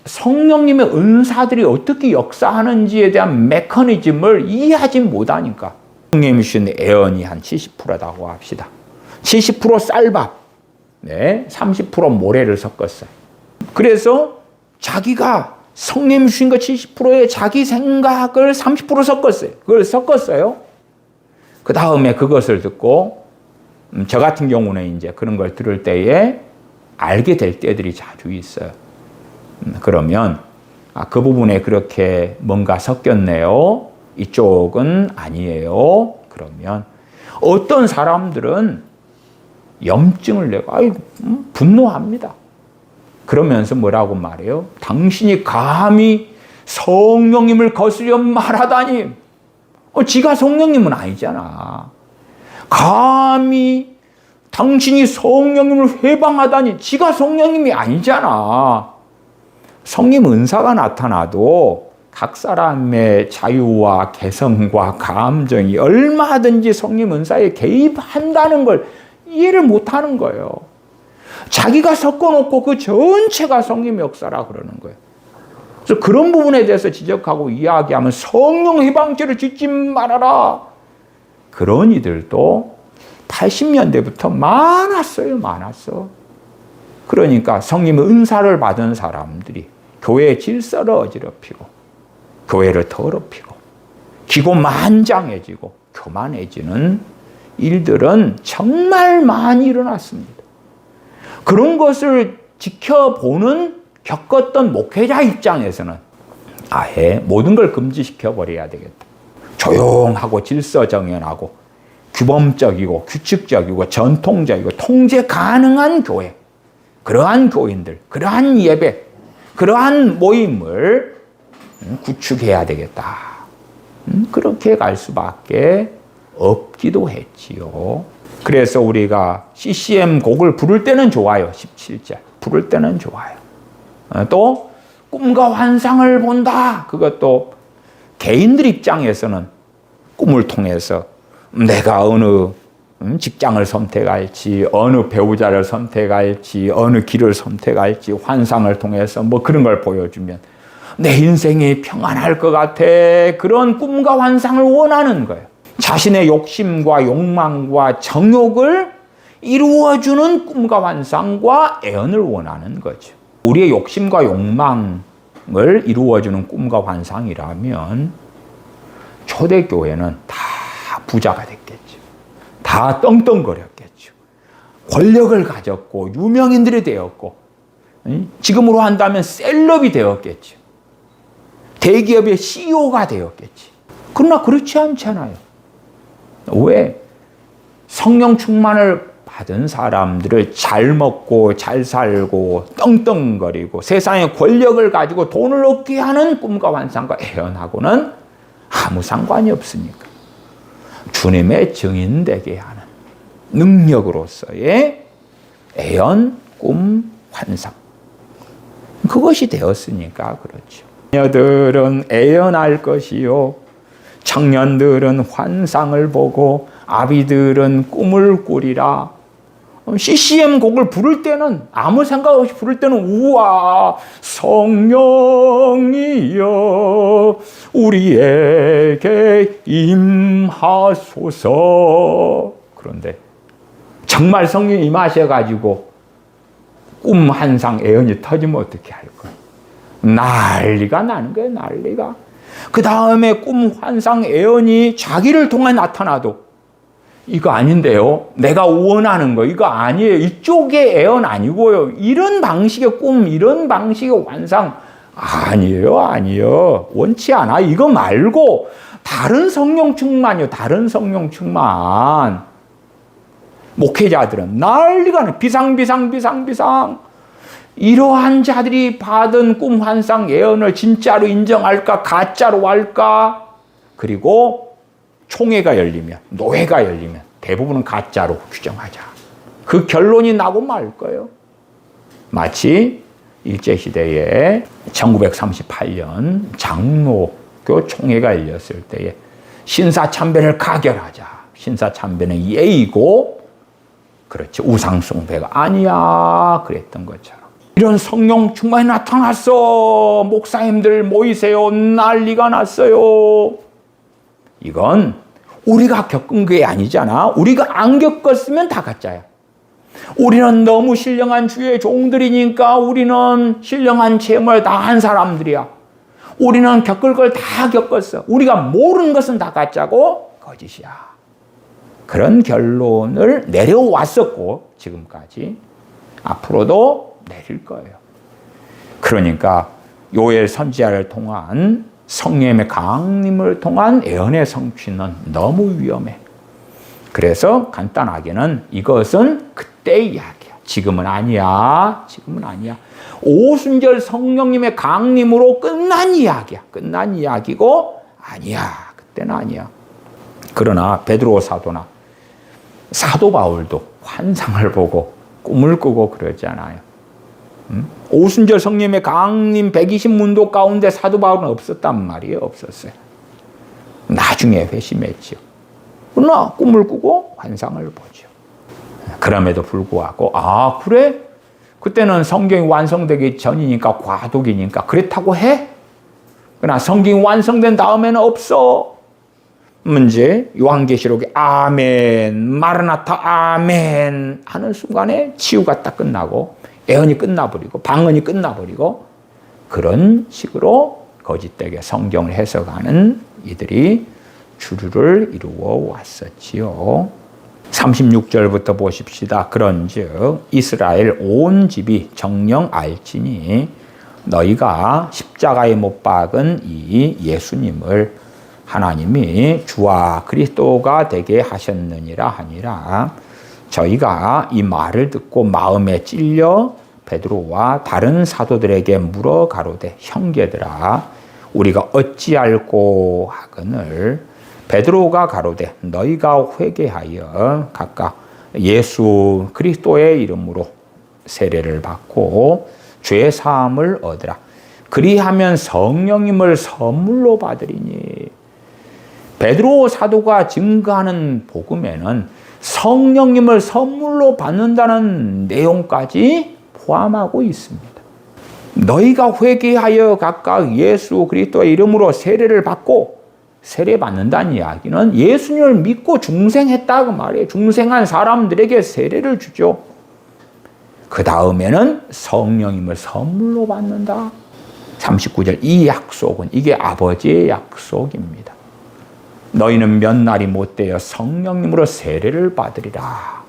성령님의 은사들이 어떻게 역사하는지에 대한 메커니즘을 이해하지 못하니까. 성령이신 애언이 한 70%라고 합시다. 70% 쌀밥, 30% 모래를 섞었어요. 그래서 자기가 성령 주신 것 70%에 자기 생각을 30% 섞었어요. 그걸 섞었어요. 그 다음에 그것을 듣고, 저 같은 경우는 이제 그런 걸 들을 때에 알게 될 때들이 자주 있어요. 그러면 그 부분에 그렇게 뭔가 섞였네요. 이쪽은 아니에요. 그러면 어떤 사람들은 염증을 내고 분노합니다. 그러면서 뭐라고 말해요? 당신이 감히 성령님을 거스려 말하다니. 지가 성령님은 아니잖아. 감히 당신이 성령님을 회방하다니. 지가 성령님이 아니잖아. 성령 은사가 나타나도 각 사람의 자유와 개성과 감정이 얼마든지 성령 은사에 개입한다는 걸 이해를 못하는 거예요. 자기가 섞어놓고 그 전체가 성령 역사라 그러는 거예요. 그래서 그런 부분에 대해서 지적하고 이야기하면 성령 해방죄를 짓지 말아라. 그런 이들도 80년대부터 많았어. 그러니까 성령의 은사를 받은 사람들이 교회의 질서를 어지럽히고 교회를 더럽히고 기고만장해지고 교만해지는 일들은 정말 많이 일어났습니다. 그런 것을 지켜보는 겪었던 목회자 입장에서는 아예 모든 걸 금지시켜버려야 되겠다. 조용하고 질서정연하고 규범적이고 규칙적이고 전통적이고 통제 가능한 교회, 그러한 교인들, 그러한 예배, 그러한 모임을 구축해야 되겠다. 그렇게 갈 수밖에 없기도 했지요. 그래서 우리가 CCM 곡을 부를 때는 좋아요. 17절. 부를 때는 좋아요. 또 꿈과 환상을 본다. 그것도 개인들 입장에서는 꿈을 통해서 내가 어느 직장을 선택할지, 어느 배우자를 선택할지, 어느 길을 선택할지 환상을 통해서 뭐 그런 걸 보여주면 내 인생이 평안할 것 같아. 그런 꿈과 환상을 원하는 거예요. 자신의 욕심과 욕망과 정욕을 이루어주는 꿈과 환상과 애언을 원하는 거죠. 우리의 욕심과 욕망을 이루어주는 꿈과 환상이라면 초대교회는 다 부자가 됐겠죠. 다 떵떵거렸겠죠. 권력을 가졌고 유명인들이 되었고 지금으로 한다면 셀럽이 되었겠죠. 대기업의 CEO가 되었겠지. 그러나 그렇지 않잖아요. 왜? 성령 충만을 받은 사람들을 잘 먹고 잘 살고 떵떵거리고 세상의 권력을 가지고 돈을 얻게 하는 꿈과 환상과 애언하고는 아무 상관이 없으니까 주님의 증인되게 하는 능력으로서의 애언, 꿈, 환상, 그것이 되었으니까 그렇죠. 자녀들은 애언할 것이요 청년들은 환상을 보고 아비들은 꿈을 꾸리라. CCM 곡을 부를 때는 아무 생각 없이 부를 때는 우와 성령이여 우리에게 임하소서. 그런데 정말 성령이 임하셔가지고 꿈 환상 애언이 터지면 어떻게 할 거야? 난리가 나는 거예요. 난리가. 그 다음에 꿈 환상 애언이 자기를 통해 나타나도 이거 아닌데요. 내가 원하는 거 이거 아니에요. 이쪽의 애언 아니고요. 이런 방식의 꿈, 이런 방식의 환상 아니에요. 아니에요. 원치 않아. 이거 말고 다른 성령 충만이요. 다른 성령 충만. 목회자들은 난리가 나. 비상. 이러한 자들이 받은 꿈 환상 예언을 진짜로 인정할까 가짜로 할까? 그리고 총회가 열리면 노회가 열리면 대부분은 가짜로 규정하자. 그 결론이 나고 말 거예요. 마치 일제시대에 1938년 장로교 총회가 열렸을 때에 신사참배를 가결하자. 신사참배는 예의고 그렇지 우상숭배가 아니야 그랬던 것처럼 이런 성령 충만이 나타났어. 목사님들 모이세요. 난리가 났어요. 이건 우리가 겪은 게 아니잖아. 우리가 안 겪었으면 다 가짜야. 우리는 너무 신령한 주의 종들이니까 우리는 신령한 체험을 다 한 사람들이야. 우리는 겪을 걸 다 겪었어. 우리가 모르는 것은 다 가짜고 거짓이야. 그런 결론을 내려왔었고 지금까지 앞으로도 내릴 거예요. 그러니까 요엘 선지자를 통한 성령의 강림을 통한 예언의 성취는 너무 위험해. 그래서 간단하게는 이것은 그때의 이야기야. 지금은 아니야. 지금은 아니야. 오순절 성령님의 강림으로 끝난 이야기야. 끝난 이야기고 아니야. 그때는 아니야. 그러나 베드로 사도나 사도 바울도 환상을 보고 꿈을 꾸고 그러잖아요. 오순절 성령님의 강림 120문도 가운데 사도 바울은 없었단 말이에요. 없었어요. 나중에 회심했죠. 그러나 꿈을 꾸고 환상을 보죠. 그럼에도 불구하고 아 그래? 그때는 성경이 완성되기 전이니까 과도기니까 그렇다고 해? 그러나 성경이 완성된 다음에는 없어. 문제 요한계시록에 아멘 마르나타 아멘 하는 순간에 치유가 딱 끝나고 애언이 끝나버리고 방언이 끝나버리고 그런 식으로 거짓되게 성경을 해석하는 이들이 주류를 이루어 왔었지요. 36절부터 보십시다. 그런즉 이스라엘 온 집이 정녕 알지니 너희가 십자가에 못 박은 이 예수님을 하나님이 주와 그리스도가 되게 하셨느니라 하니라. 저희가 이 말을 듣고 마음에 찔려 베드로와 다른 사도들에게 물어 가로되 형제들아 우리가 어찌할꼬 하거늘 베드로가 가로되 너희가 회개하여 각각 예수 그리스도의 이름으로 세례를 받고 죄 사함을 얻으라. 그리하면 성령님을 선물로 받으리니. 베드로 사도가 증거하는 복음에는 성령님을 선물로 받는다는 내용까지 포함하고 있습니다. 너희가 회개하여 각각 예수 그리스도의 이름으로 세례를 받고, 세례 받는다는 이야기는 예수님을 믿고 중생했다 그 말이에요. 중생한 사람들에게 세례를 주죠. 그 다음에는 성령님을 선물로 받는다. 39절, 이 약속은, 이게 아버지의 약속입니다. 너희는 몇 날이 못되어 성령님으로 세례를 받으리라.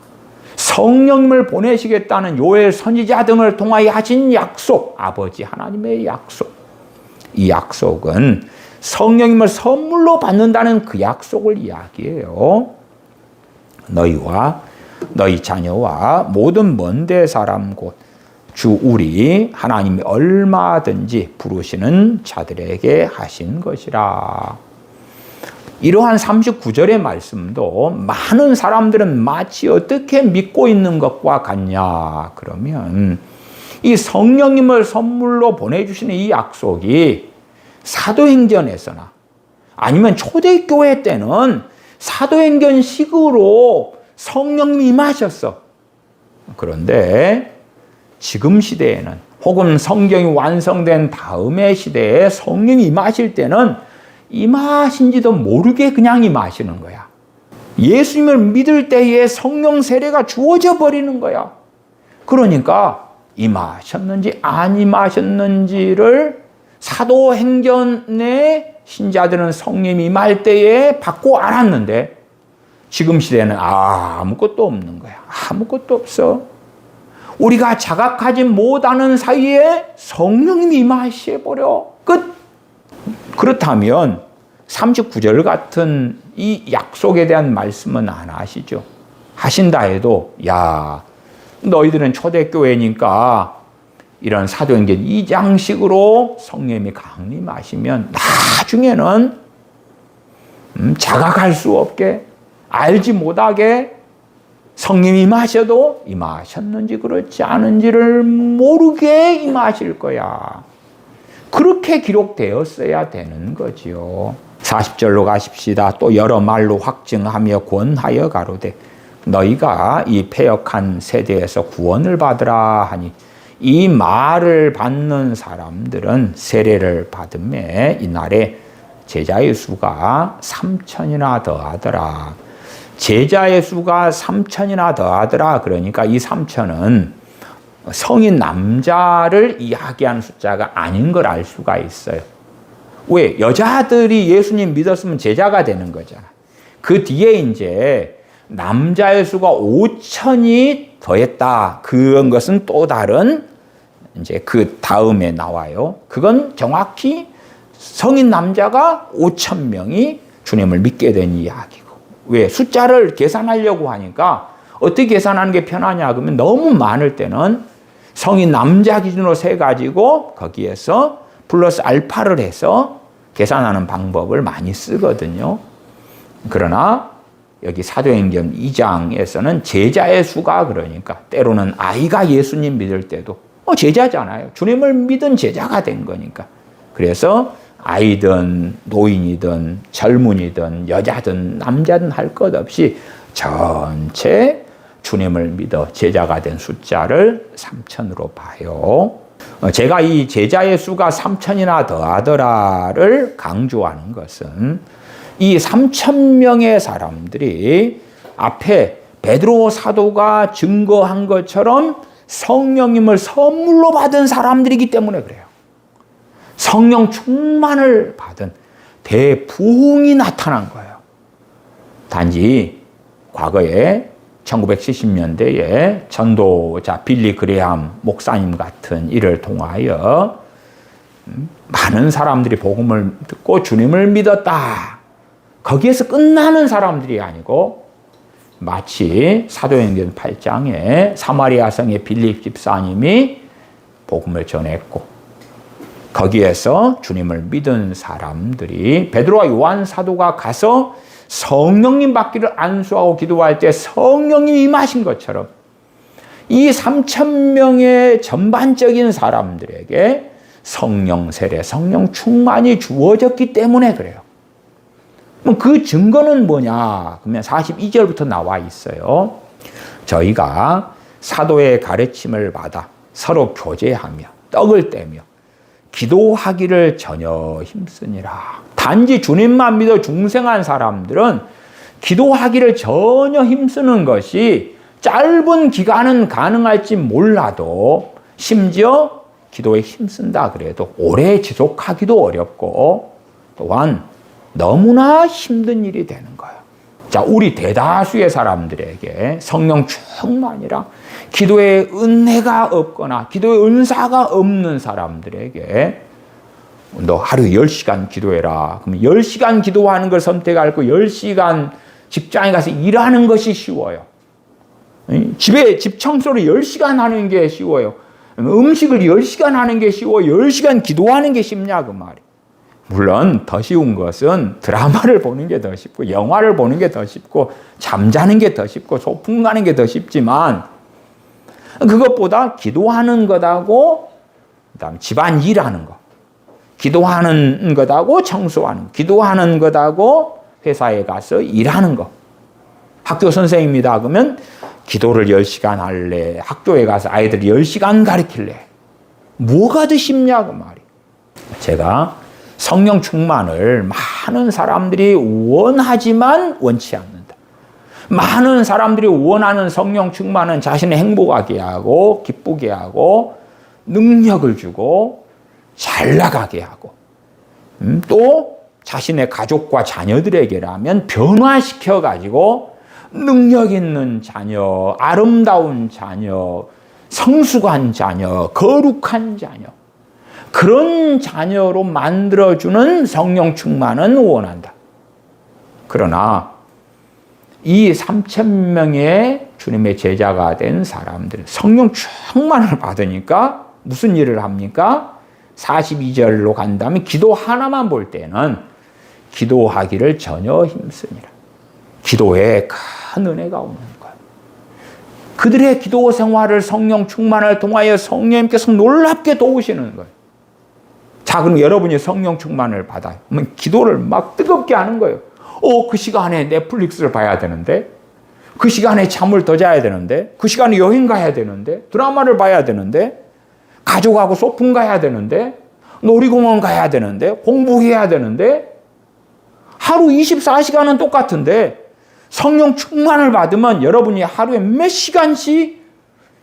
성령님을 보내시겠다는 요엘 선지자 등을 통하여 하신 약속, 아버지 하나님의 약속. 이 약속은 성령님을 선물로 받는다는 그 약속을 이야기해요. 너희와 너희 자녀와 모든 먼데 사람 곧 주 우리 하나님이 얼마든지 부르시는 자들에게 하신 것이라. 이러한 39절의 말씀도 많은 사람들은 마치 어떻게 믿고 있는 것과 같냐 그러면, 이 성령님을 선물로 보내주시는 이 약속이 사도행전에서나 아니면 초대교회 때는 사도행전식으로 성령님이 임하셨어. 그런데 지금 시대에는, 혹은 성경이 완성된 다음의 시대에 성령이 임하실 때는 임하신지도 모르게 그냥 임하시는 거야. 예수님을 믿을 때에 성령 세례가 주어져 버리는 거야. 그러니까 임하셨는지 안 임하셨는지를 사도행전의 신자들은 성령이 임할 때에 받고 알았는데, 지금 시대는 아무것도 없는 거야. 아무것도 없어. 우리가 자각하지 못하는 사이에 성령님이 임하셔버려. 끝. 그렇다면 39절 같은 이 약속에 대한 말씀은 안 하시죠. 하신다 해도, 야, 너희들은 초대교회니까 이런 사도행전 2장식으로 성령님이 강림하시면 나중에는 자각할 수 없게, 알지 못하게 성령이 임하셔도 임하셨는지 그렇지 않은지를 모르게 임하실 거야. 그렇게 기록되었어야 되는 거지요. 40절로 가십시다. 또 여러 말로 확증하며 권하여 가로되 너희가 이 패역한 세대에서 구원을 받으라 하니, 이 말을 받는 사람들은 세례를 받음에 이날에 제자의 수가 3,000이나 더하더라. 제자의 수가 3,000이나 더하더라. 그러니까 이 3,000은 성인 남자를 이야기하는 숫자가 아닌 걸 알 수가 있어요. 왜? 여자들이 예수님 믿었으면 제자가 되는 거잖아. 그 뒤에 이제 남자의 수가 5,000이 더했다. 그런 것은 또 다른, 이제 그 다음에 나와요. 그건 정확히 성인 남자가 5,000명이 주님을 믿게 된 이야기고. 왜? 숫자를 계산하려고 하니까 어떻게 계산하는 게 편하냐 그러면, 너무 많을 때는 성인 남자 기준으로 세가지고 거기에서 플러스 알파를 해서 계산하는 방법을 많이 쓰거든요. 그러나 여기 사도행전 2장에서는 제자의 수가, 그러니까 때로는 아이가 예수님 믿을 때도 제자잖아요. 주님을 믿은 제자가 된 거니까. 그래서 아이든 노인이든 젊은이든 여자든 남자든 할 것 없이 전체 주님을 믿어 제자가 된 숫자를 3,000으로 봐요. 제가 이 제자의 수가 3,000이나 더하더라를 강조하는 것은, 이 3,000명의 사람들이 앞에 베드로 사도가 증거한 것처럼 성령님을 선물로 받은 사람들이기 때문에 그래요. 성령 충만을 받은 대부흥이 나타난 거예요. 단지 과거에 1970년대에 전도자 빌리 그레함 목사님 같은 일을 통하여 많은 사람들이 복음을 듣고 주님을 믿었다. 거기에서 끝나는 사람들이 아니고, 마치 사도행전 8장에 사마리아 성의 빌립 집사님이 복음을 전했고, 거기에서 주님을 믿은 사람들이 베드로와 요한 사도가 가서 성령님 받기를 안수하고 기도할 때 성령님이 임하신 것처럼, 이 3,000명의 전반적인 사람들에게 성령 세례, 성령 충만이 주어졌기 때문에 그래요. 그 증거는 뭐냐? 그러면 42절부터 나와 있어요. 저희가 사도의 가르침을 받아 서로 교제하며 떡을 떼며 기도하기를 전혀 힘쓰니라. 단지 주님만 믿어 중생한 사람들은 기도하기를 전혀 힘쓰는 것이 짧은 기간은 가능할지 몰라도 심지어 기도에 힘쓴다 그래도 오래 지속하기도 어렵고 또한 너무나 힘든 일이 되는 거예요. 자, 우리 대다수의 사람들에게 성령 충만이라 기도에 은혜가 없거나 기도의 은사가 없는 사람들에게 너 하루에 10시간 기도해라. 그러면 10시간 기도하는 걸 선택할 거 10시간 직장에 가서 일하는 것이 쉬워요. 집 청소를 10시간 하는 게 쉬워요. 음식을 10시간 하는 게 쉬워 10시간 기도하는 게 쉽냐 그 말이. 물론 더 쉬운 것은 드라마를 보는 게 더 쉽고 영화를 보는 게 더 쉽고 잠자는 게 더 쉽고 소풍 가는 게 더 쉽지만 그것보다 기도하는 것하고 그다음 집안 일하는 것, 기도하는 것하고 청소하는 것, 기도하는 것하고 회사에 가서 일하는 것. 학교 선생님이다 그러면 기도를 10시간 할래, 학교에 가서 아이들 10시간 가르칠래. 뭐가 더 쉽냐 그 말이. 제가 성령 충만을 많은 사람들이 원하지만 원치 않는다. 많은 사람들이 원하는 성령 충만은 자신을 행복하게 하고 기쁘게 하고 능력을 주고 잘 나가게 하고 또 자신의 가족과 자녀들에게라면 변화시켜 가지고 능력 있는 자녀, 아름다운 자녀, 성숙한 자녀, 거룩한 자녀 그런 자녀로 만들어주는 성령 충만은 원한다. 그러나 이 3,000명의 주님의 제자가 된 사람들은 성령 충만을 받으니까 무슨 일을 합니까? 42절로 간다면 기도 하나만 볼 때는 기도하기를 전혀 힘쓰니라. 기도에 큰 은혜가 오는 거예요. 그들의 기도 생활을 성령 충만을 통하여 성령님께서 놀랍게 도우시는 거예요. 자, 그럼 여러분이 성령 충만을 받아요. 그러면 기도를 막 뜨겁게 하는 거예요. 그 시간에 넷플릭스를 봐야 되는데, 그 시간에 잠을 더 자야 되는데, 그 시간에 여행 가야 되는데, 드라마를 봐야 되는데, 가족하고 소풍 가야 되는데, 놀이공원 가야 되는데, 공부해야 되는데, 하루 24시간은 똑같은데, 성령 충만을 받으면 여러분이 하루에 몇 시간씩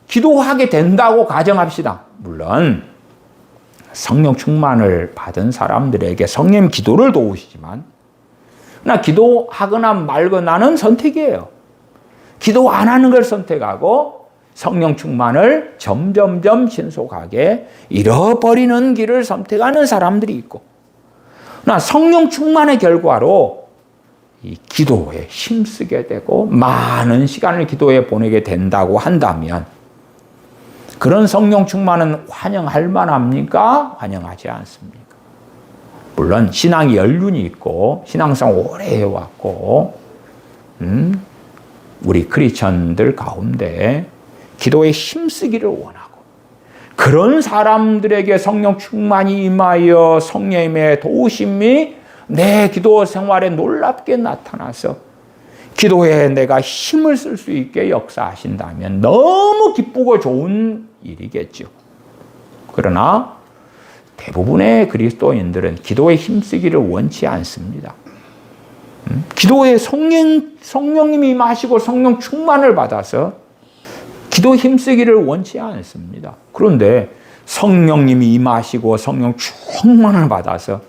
기도하게 된다고 가정합시다. 물론 성령 충만을 받은 사람들에게 성령 기도를 도우시지만 나 기도하거나 말거나는 선택이에요. 기도 안 하는 걸 선택하고 성령 충만을 점점점 신속하게 잃어버리는 길을 선택하는 사람들이 있고 나 성령 충만의 결과로 이 기도에 힘쓰게 되고 많은 시간을 기도에 보내게 된다고 한다면 그런 성령 충만은 환영할 만합니까? 환영하지 않습니까? 물론 신앙이 연륜이 있고 신앙생활 오래 해왔고 우리 크리스천들 가운데 기도에 힘쓰기를 원하고 그런 사람들에게 성령 충만이 임하여 성령님의 도우심이 내 기도 생활에 놀랍게 나타나서 기도에 내가 힘을 쓸 수 있게 역사하신다면 너무 기쁘고 좋은 일이겠죠. 그러나 대부분의 그리스도인들은 기도에 힘쓰기를 원치 않습니다. 기도에 성령님이 임하시고 성령 충만을 받아서 기도에 힘쓰기를 원치 않습니다. 그런데 성령님이 임하시고 성령 충만을 받아서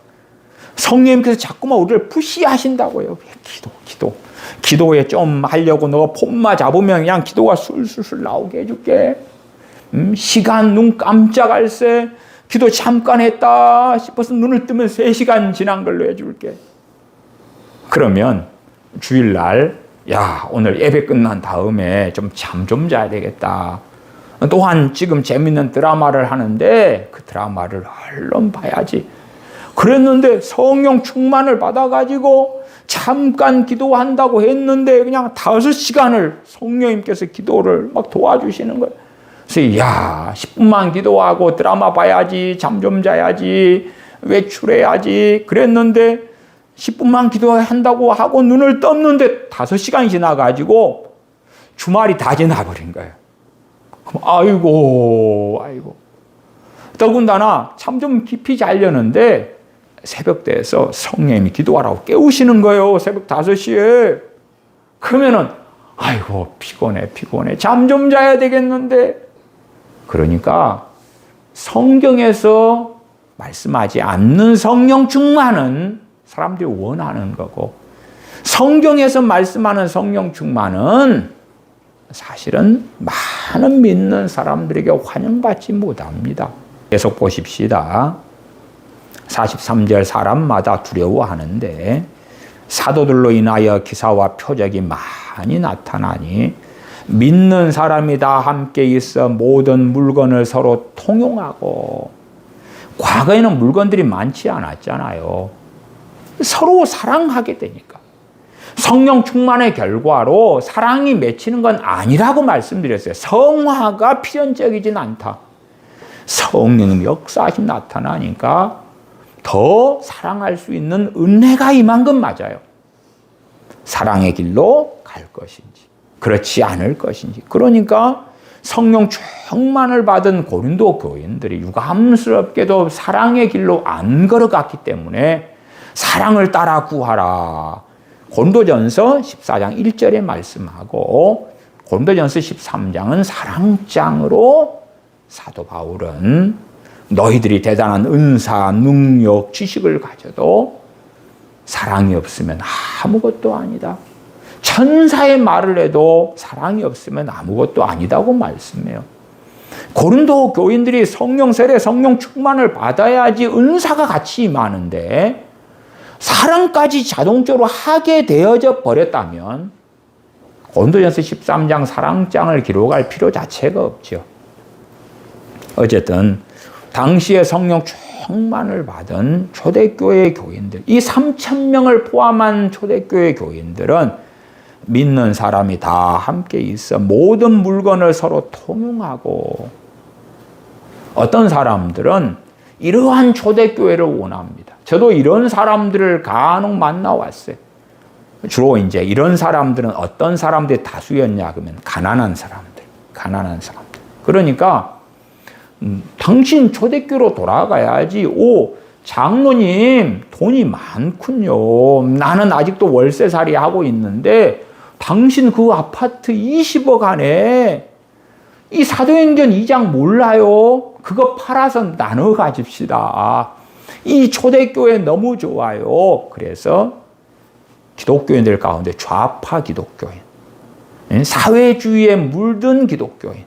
성령님께서 자꾸만 우리를 푸시하신다고요. 기도에 좀 하려고 너가 폼만 잡으면 그냥 기도가 술술술 나오게 해줄게. 시간 눈 깜짝할 새 기도 잠깐 했다 싶어서 눈을 뜨면 3시간 지난 걸로 해줄게. 그러면 주일날 야 오늘 예배 끝난 다음에 좀 잠 좀 자야 되겠다. 또한 지금 재밌는 드라마를 하는데 그 드라마를 얼른 봐야지. 그랬는데 성령 충만을 받아가지고 잠깐 기도한다고 했는데 그냥 5시간을 성령님께서 기도를 막 도와주시는 거예요. 그래서 야 10분만 기도하고 드라마 봐야지, 잠 좀 자야지, 외출해야지 그랬는데 10분만 기도한다고 하고 눈을 떴는데 5시간이 지나가지고 주말이 다 지나버린 거예요. 그럼 아이고 더군다나 참 좀 깊이 자려는데 새벽대에서 성령님이 기도하라고 깨우시는 거예요. 새벽 5시에. 그러면은 아이고 피곤해 잠 좀 자야 되겠는데. 그러니까 성경에서 말씀하지 않는 성령 충만은 사람들이 원하는 거고, 성경에서 말씀하는 성령 충만은 사실은 많은 믿는 사람들에게 환영받지 못합니다. 계속 보십시다. 43절 사람마다 두려워하는데 사도들로 인하여 기사와 표적이 많이 나타나니 믿는 사람이 다 함께 있어 모든 물건을 서로 통용하고. 과거에는 물건들이 많지 않았잖아요. 서로 사랑하게 되니까. 성령 충만의 결과로 사랑이 맺히는 건 아니라고 말씀드렸어요. 성화가 필연적이진 않다. 성령님 역사하심 나타나니까 더 사랑할 수 있는 은혜가 임한 건 맞아요. 사랑의 길로 갈 것인지 그렇지 않을 것인지. 그러니까 성령 충만을 받은 고린도 교인들이 유감스럽게도 사랑의 길로 안 걸어갔기 때문에 사랑을 따라 구하라. 고린도전서 14장 1절에 말씀하고 고린도전서 13장은 사랑장으로 사도 바울은 너희들이 대단한 은사, 능력, 지식을 가져도 사랑이 없으면 아무것도 아니다. 천사의 말을 해도 사랑이 없으면 아무것도 아니다고 말씀해요. 고린도 교인들이 성령 세례, 성령 충만을 받아야지 은사가 같이 임하는데 사랑까지 자동적으로 하게 되어져 버렸다면 고린도전서 13장 사랑장을 기록할 필요 자체가 없죠. 어쨌든 당시에 성령 충만을 받은 초대교회 교인들, 이 3,000명을 포함한 초대교회 교인들은 믿는 사람이 다 함께 있어 모든 물건을 서로 통용하고. 어떤 사람들은 이러한 초대교회를 원합니다. 저도 이런 사람들을 간혹 만나왔어요. 주로 이제 이런 사람들은 어떤 사람들이 다수였냐 그러면 가난한 사람들. 그러니까 당신 초대교회로 돌아가야지. 오, 장로님 돈이 많군요. 나는 아직도 월세살이 하고 있는데 당신 그 아파트 20억 안에 이 사도행전 2장 몰라요? 그거 팔아서 나눠 가집시다. 이 초대교회 너무 좋아요. 그래서 기독교인들 가운데 좌파 기독교인, 사회주의에 물든 기독교인,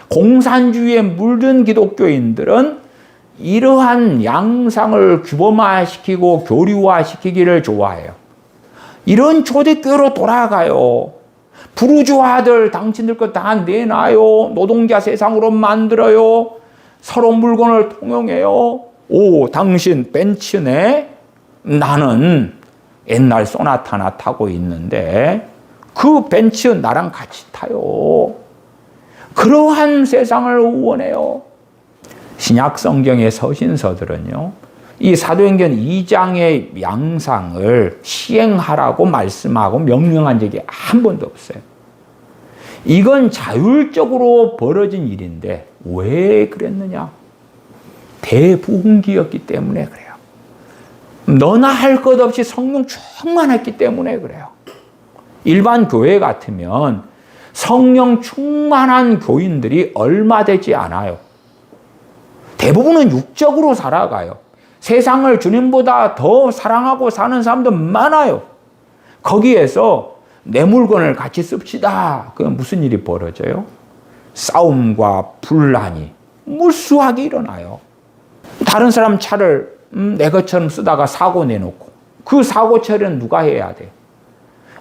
공산주의에 물든 기독교인들은 이러한 양상을 규범화시키고 교류화시키기를 좋아해요. 이런 초대교회로 돌아가요. 부르주아들 당신들 것 다 내놔요. 노동자 세상으로 만들어요. 서로 물건을 통용해요. 오, 당신 벤츠네? 나는 옛날 소나타나 타고 있는데 그 벤츠 나랑 같이 타요. 그러한 세상을 원해요. 신약 성경의 서신서들은요, 이 사도행전 2장의 양상을 시행하라고 말씀하고 명령한 적이 한 번도 없어요. 이건 자율적으로 벌어진 일인데 왜 그랬느냐? 대부흥기였기 때문에 그래요. 너나 할 것 없이 성령 충만했기 때문에 그래요. 일반 교회 같으면 성령 충만한 교인들이 얼마 되지 않아요. 대부분은 육적으로 살아가요. 세상을 주님보다 더 사랑하고 사는 사람도 많아요. 거기에서 내 물건을 같이 씁시다. 그럼 무슨 일이 벌어져요? 싸움과 분란이 무수하게 일어나요. 다른 사람 차를 내 것처럼 쓰다가 사고 내놓고 그 사고 처리는 누가 해야 돼?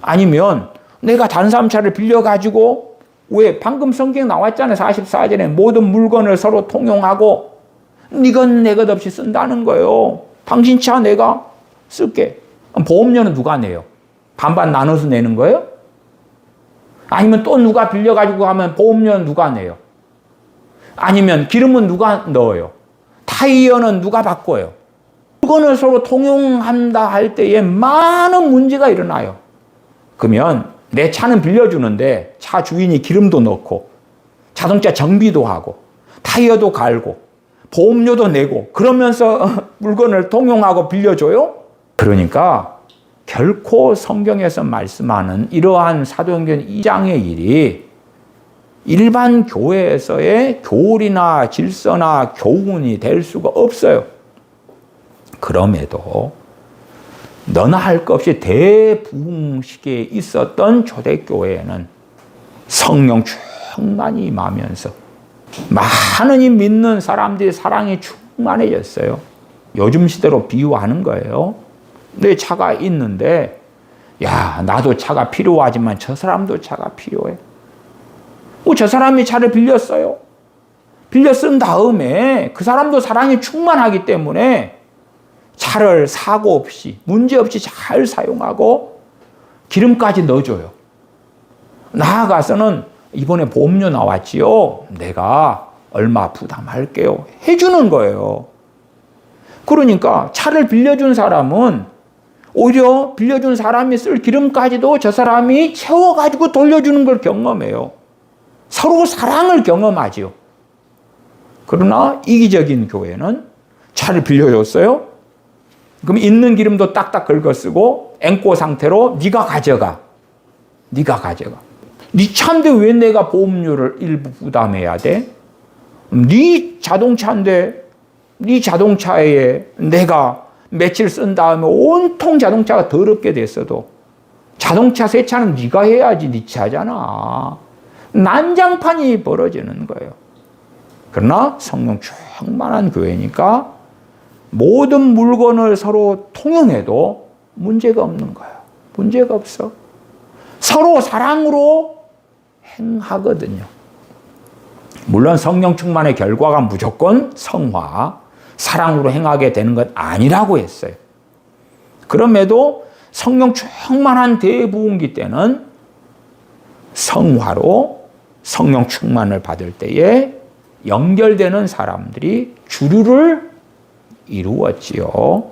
아니면 내가 다른 사람 차를 빌려가지고, 왜 방금 성경 나왔잖아요. 44절에 모든 물건을 서로 통용하고 이건 내 것 없이 쓴다는 거예요. 당신 차 내가 쓸게. 보험료는 누가 내요? 반반 나눠서 내는 거예요? 아니면 또 누가 빌려가지고 가면 보험료는 누가 내요? 아니면 기름은 누가 넣어요? 타이어는 누가 바꿔요? 물건을 서로 통용한다 할 때에 많은 문제가 일어나요. 그러면 내 차는 빌려주는데 차 주인이 기름도 넣고 자동차 정비도 하고 타이어도 갈고 보험료도 내고 그러면서 물건을 통용하고 빌려줘요? 그러니까 결코 성경에서 말씀하는 이러한 사도행전 2장의 일이 일반 교회에서의 교리나 질서나 교훈이 될 수가 없어요. 그럼에도 너나 할 것 없이 대부흥 시기에 있었던 초대교회에는 성령 충만히 임하면서 많은 이 믿는 사람들의 사랑이 충만해졌어요. 요즘 시대로 비유하는 거예요. 내 차가 있는데 야, 나도 차가 필요하지만 저 사람도 차가 필요해. 저 사람이 차를 빌렸어요. 빌려 쓴 다음에 그 사람도 사랑이 충만하기 때문에 차를 사고 없이 문제 없이 잘 사용하고 기름까지 넣어줘요. 나아가서는 이번에 보험료 나왔지요. 내가 얼마 부담할게요. 해주는 거예요. 그러니까 차를 빌려준 사람은 오히려 빌려준 사람이 쓸 기름까지도 저 사람이 채워가지고 돌려주는 걸 경험해요. 서로 사랑을 경험하지요. 그러나 이기적인 교회는 차를 빌려줬어요. 그럼 있는 기름도 딱딱 긁어 쓰고 앵꼬 상태로 네가 가져가. 네가 가져가. 네 차인데 왜 내가 보험료를 일부 부담해야 돼? 네 자동차인데 네 자동차에 내가 며칠 쓴 다음에 온통 자동차가 더럽게 됐어도 자동차 세차는 네가 해야지. 네 차잖아. 난장판이 벌어지는 거예요. 그러나 성령 충만한 교회니까 모든 물건을 서로 통용해도 문제가 없는 거예요. 문제가 없어. 서로 사랑으로 행하거든요. 물론 성령 충만의 결과가 무조건 성화, 사랑으로 행하게 되는 건 아니라고 했어요. 그럼에도 성령 충만한 대부흥기 때는 성화로 성령 충만을 받을 때에 연결되는 사람들이 주류를 이루었지요.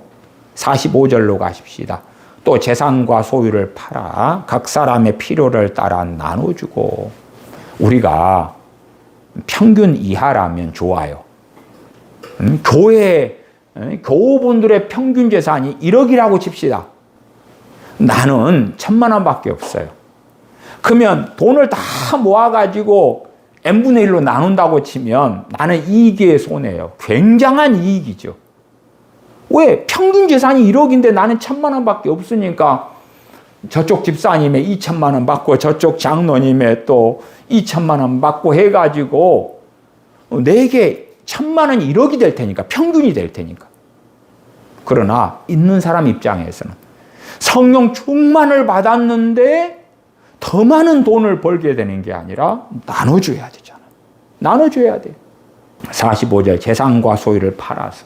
45절로 가십시다. 또 재산과 소유를 팔아 각 사람의 필요를 따라 나눠주고. 우리가 평균 이하라면 좋아요. 교우분들의 평균 재산이 1억이라고 칩시다. 나는 1,000만 원밖에 없어요. 그러면 돈을 다 모아가지고 n분의 1로 나눈다고 치면 나는 이익에 손해요. 굉장한 이익이죠. 왜? 평균 재산이 1억인데 나는 1,000만 원밖에 없으니까 저쪽 집사님의 2,000만 원 받고 저쪽 장로님의 또 2,000만 원 받고 해가지고 내게 1,000만 원이 1억이 될 테니까, 평균이 될 테니까. 그러나 있는 사람 입장에서는 성령 충만을 받았는데 더 많은 돈을 벌게 되는 게 아니라 나눠줘야 되잖아. 나눠줘야 돼. 45절 재산과 소유를 팔아서.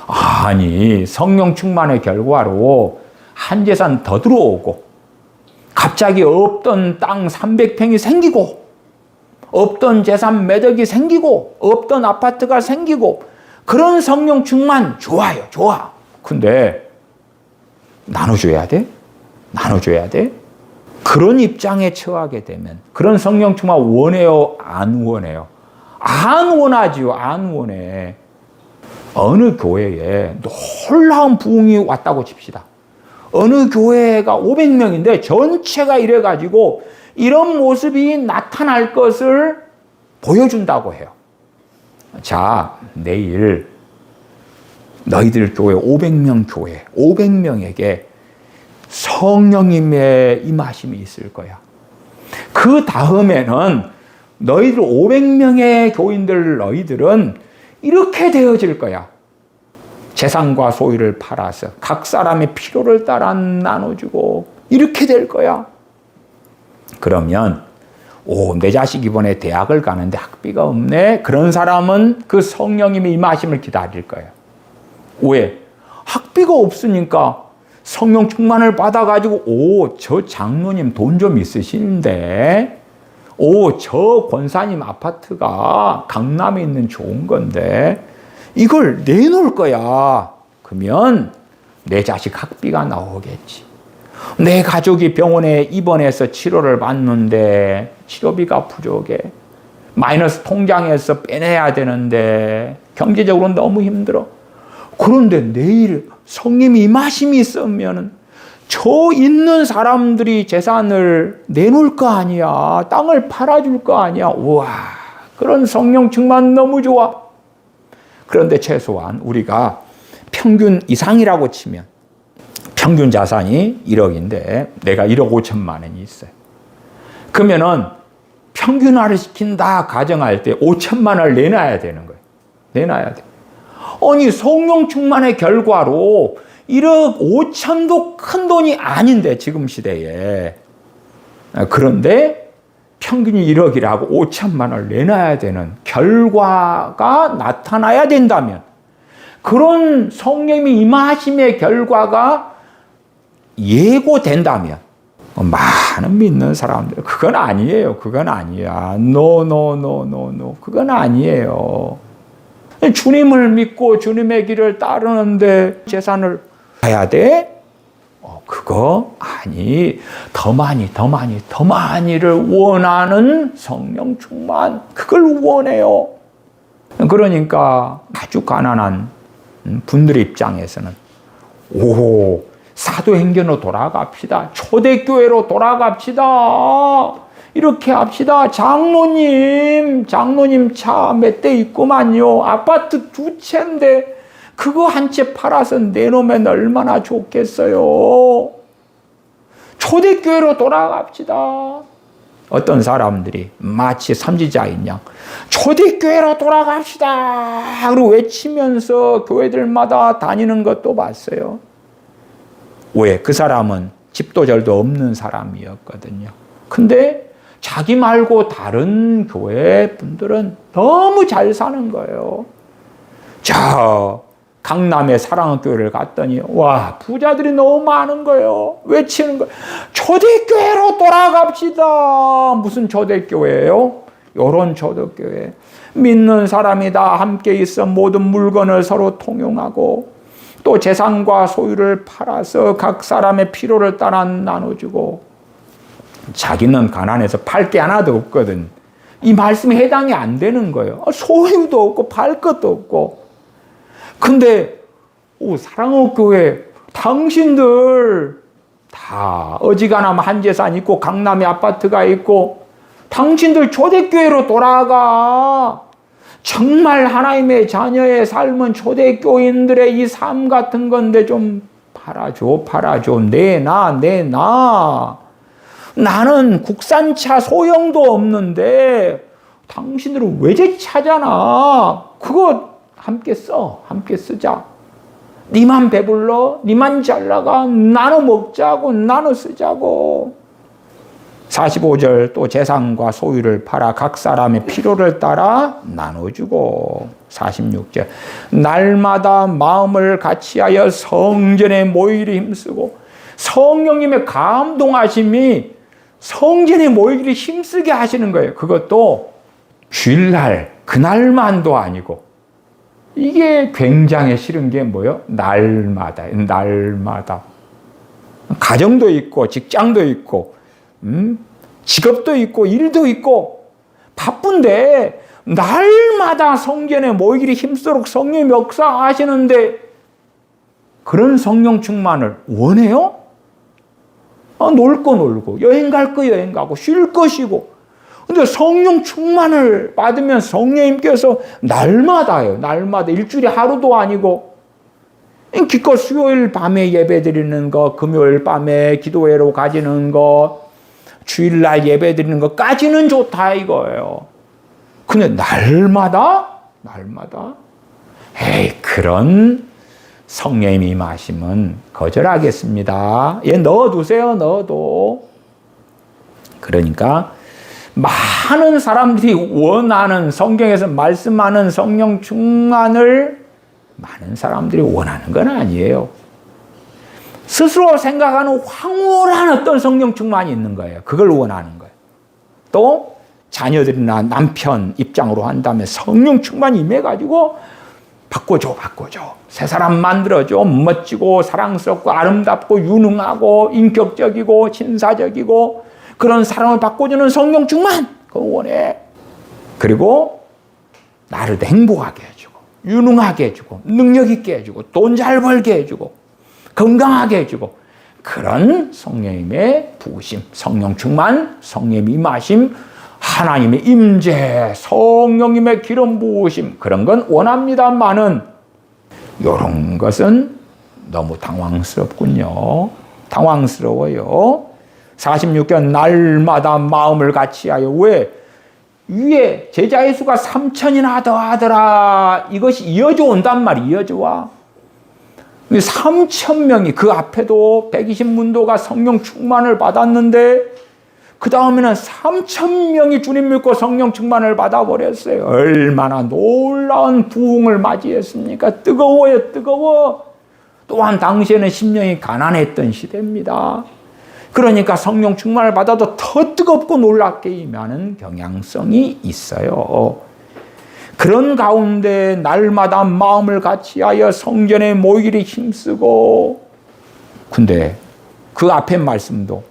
아니, 성령 충만의 결과로 한 재산 더 들어오고 갑자기 없던 땅 300평이 생기고 없던 재산 매덕이 생기고 없던 아파트가 생기고 그런 성령 충만 좋아요. 좋아. 근데 나눠줘야 돼? 나눠줘야 돼? 그런 입장에 처하게 되면 그런 성령 충만 원해요? 안 원해요? 안 원하지요. 안 원해. 어느 교회에 놀라운 부흥이 왔다고 칩시다. 어느 교회가 500명인데 전체가 이래가지고 이런 모습이 나타날 것을 보여준다고 해요. 자, 내일 너희들 교회 500명 교회 500명에게 성령님의 임하심이 있을 거야. 그 다음에는 너희들 500명의 교인들 너희들은 이렇게 되어질 거야. 재산과 소유를 팔아서 각 사람의 필요를 따라 나눠주고 이렇게 될 거야. 그러면 내 자식 이번에 대학을 가는데 학비가 없네. 그런 사람은 그 성령님의 임하심을 기다릴 거예요. 왜? 학비가 없으니까 성령 충만을 받아가지고 저 장로님 돈 좀 있으신데 저 권사님 아파트가 강남에 있는 좋은 건데 이걸 내놓을 거야. 그러면 내 자식 학비가 나오겠지. 내 가족이 병원에 입원해서 치료를 받는데 치료비가 부족해. 마이너스 통장에서 빼내야 되는데 경제적으로 너무 힘들어. 그런데 내일 성령이 임하심이 있으면 저 있는 사람들이 재산을 내놓을 거 아니야. 땅을 팔아줄 거 아니야. 우와, 그런 성령 충만 너무 좋아. 그런데 최소한 우리가 평균 이상이라고 치면 평균 자산이 1억인데 내가 1억 5천만 원이 있어요. 그러면은 평균화를 시킨다 가정할 때 5천만 원을 내놔야 되는 거예요. 내놔야 돼. 아니 성령 충만의 결과로 1억 5천도 큰 돈이 아닌데 지금 시대에. 그런데 평균이 1억이라고 5천만 원을 내놔야 되는 결과가 나타나야 된다면 그런 성령이 임하심의 결과가 예고된다면 많은 믿는 사람들 그건 아니에요. 그건 아니야. No. 그건 아니에요. 주님을 믿고 주님의 길을 따르는데 재산을 해야 돼? 그거 아니. 더 많이를 원하는 성령 충만 그걸 원해요. 그러니까 아주 가난한 분들의 입장에서는 사도행전으로 돌아갑시다. 초대교회로 돌아갑시다. 이렇게 합시다. 장로님 차 몇 대 있구만요. 아파트 2채인데 그거 한 채 팔아서 내놓으면 얼마나 좋겠어요. 초대교회로 돌아갑시다. 어떤 사람들이 마치 선지자인 양 초대교회로 돌아갑시다 그리고 외치면서 교회들마다 다니는 것도 봤어요. 왜? 그 사람은 집도 절도 없는 사람이었거든요. 근데 자기 말고 다른 교회 분들은 너무 잘 사는 거예요. 강남의 사랑교회를 갔더니 와 부자들이 너무 많은 거예요. 외치는 거예요. 초대교회로 돌아갑시다. 무슨 초대교회예요? 요런 초대교회. 믿는 사람이 다 함께 있어 모든 물건을 서로 통용하고 또 재산과 소유를 팔아서 각 사람의 필요를 따라 나눠주고 자기는 가난해서 팔 게 하나도 없거든. 이 말씀에 해당이 안 되는 거예요. 소유도 없고 팔 것도 없고. 근데 사랑의 교회 당신들 다 어지간하면 한 재산 있고 강남에 아파트가 있고 당신들 초대교회로 돌아가. 정말 하나님의 자녀의 삶은 초대교인들의 이 삶 같은 건데 좀 팔아줘. 내놔. 나는 국산차 소형도 없는데 당신들은 외제차잖아. 그거 함께 쓰자. 니만 배불러, 니만 잘 나가, 나눠 먹자고, 나눠 쓰자고. 45절 또 재산과 소유를 팔아 각 사람의 필요를 따라 나눠주고. 46절 날마다 마음을 같이하여 성전에 모이기 힘쓰고. 성령님의 감동하심이 성전에 모이기를 힘쓰게 하시는 거예요. 그것도 주일날 그날만도 아니고. 이게 굉장히 싫은 게 뭐예요? 날마다. 가정도 있고 직장도 있고 직업도 있고 일도 있고 바쁜데 날마다 성전에 모이기를 힘쓰도록 성령이 역사하시는데 그런 성령 충만을 원해요? 놀 거 놀고 여행 갈 거 여행 가고 쉴 거 쉬고. 근데 성령 충만을 받으면 성령님께서 날마다요. 날마다 일주일에 하루도 아니고 기껏 수요일 밤에 예배 드리는 거, 금요일 밤에 기도회로 가지는 거, 주일날 예배 드리는 것까지는 좋다 이거예요. 근데 날마다? 에이, 그런 성령님 임하심은 거절하겠습니다. 넣어두세요. 넣어도. 그러니까 많은 사람들이 원하는 성경에서 말씀하는 성령 충만을 많은 사람들이 원하는 건 아니에요. 스스로 생각하는 황홀한 어떤 성령 충만이 있는 거예요. 그걸 원하는 거예요. 또 자녀들이나 남편 입장으로 한다면 성령 충만이 임해가지고 바꿔줘. 새 사람 만들어줘. 멋지고 사랑스럽고 아름답고 유능하고 인격적이고 신사적이고 그런 사람을 바꿔주는 성령 충만. 그거 원해. 그리고 나를 행복하게 해주고 유능하게 해주고 능력 있게 해주고 돈 잘 벌게 해주고 건강하게 해주고 그런 성령님의 부으심, 성령 충만, 성령님의 임하심, 하나님의 임재, 성령님의 기름 부으심 그런 건 원합니다만은 이런 것은 너무 당황스럽군요. 당황스러워요. 46편 날마다 마음을 같이하여 왜? 위에 제자의 수가 3,000이나 더하더라. 이것이 이어져 온단 말이에요. 이어져 와. 3,000명이 그 앞에도 120문도가 성령 충만을 받았는데 그 다음에는 3,000명이 주님 믿고 성령 충만을 받아버렸어요. 얼마나 놀라운 부흥을 맞이했습니까? 뜨거워요, 뜨거워. 또한 당시에는 심령이 가난했던 시대입니다. 그러니까 성령 충만을 받아도 더 뜨겁고 놀랍게 임하는 경향성이 있어요. 그런 가운데 날마다 마음을 같이하여 성전에 모이기를 힘쓰고 근데 그 앞에 말씀도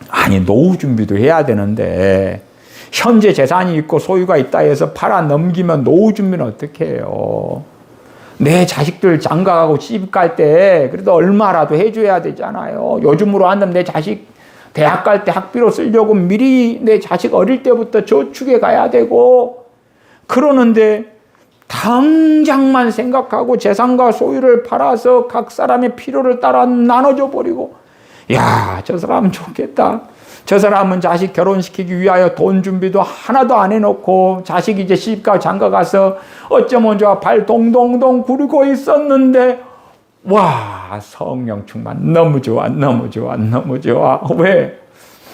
아니 노후 준비도 해야 되는데 현재 재산이 있고 소유가 있다 해서 팔아 넘기면 노후 준비는 어떻게 해요? 내 자식들 장가가고 시집 갈 때 그래도 얼마라도 해줘야 되잖아요. 요즘으로 한다면 내 자식 대학 갈 때 학비로 쓰려고 미리 내 자식 어릴 때부터 저축해 가야 되고 그러는데 당장만 생각하고 재산과 소유를 팔아서 각 사람의 필요를 따라 나눠줘 버리고 야, 저 사람은 좋겠다. 저 사람은 자식 결혼시키기 위하여 돈 준비도 하나도 안 해놓고 자식이 이제 시집가 장가 가서 어쩌면 좋아 발 동동동 구르고 있었는데 와 성령 충만 너무 좋아 너무 좋아 너무 좋아. 왜?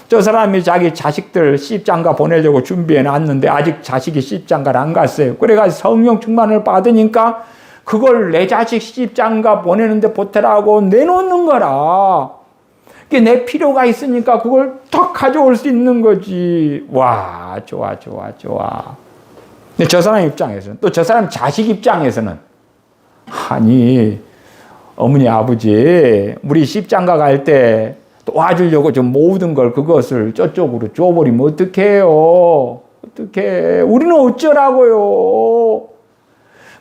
저 사람이 자기 자식들 시집장가 보내려고 준비해놨는데 아직 자식이 시집장가를 안 갔어요. 그래가지고 성령 충만을 받으니까 그걸 내 자식 시집장가 보내는데 보태라고 내놓는 거라. 내 필요가 있으니까 그걸 더 가져올 수 있는 거지. 와, 좋아. 근데 저 사람 입장에서는, 또 저 사람 자식 입장에서는, 아니, 어머니, 아버지, 우리 시집장가 갈 때 도와주려고 좀 모든 걸 그것을 저쪽으로 줘버리면 어떡해요? 어떡해. 우리는 어쩌라고요?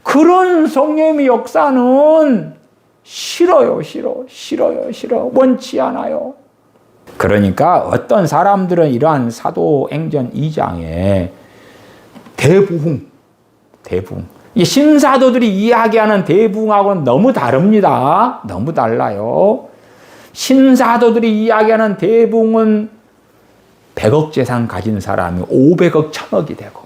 그런 성령의 역사는 싫어요. 원치 않아요. 그러니까 어떤 사람들은 이러한 사도행전 2장에 대부흥. 이 신사도들이 이야기하는 대부흥하고는 너무 다릅니다. 너무 달라요. 신사도들이 이야기하는 대부흥은 100억 재산 가진 사람이 500억, 1000억이 되고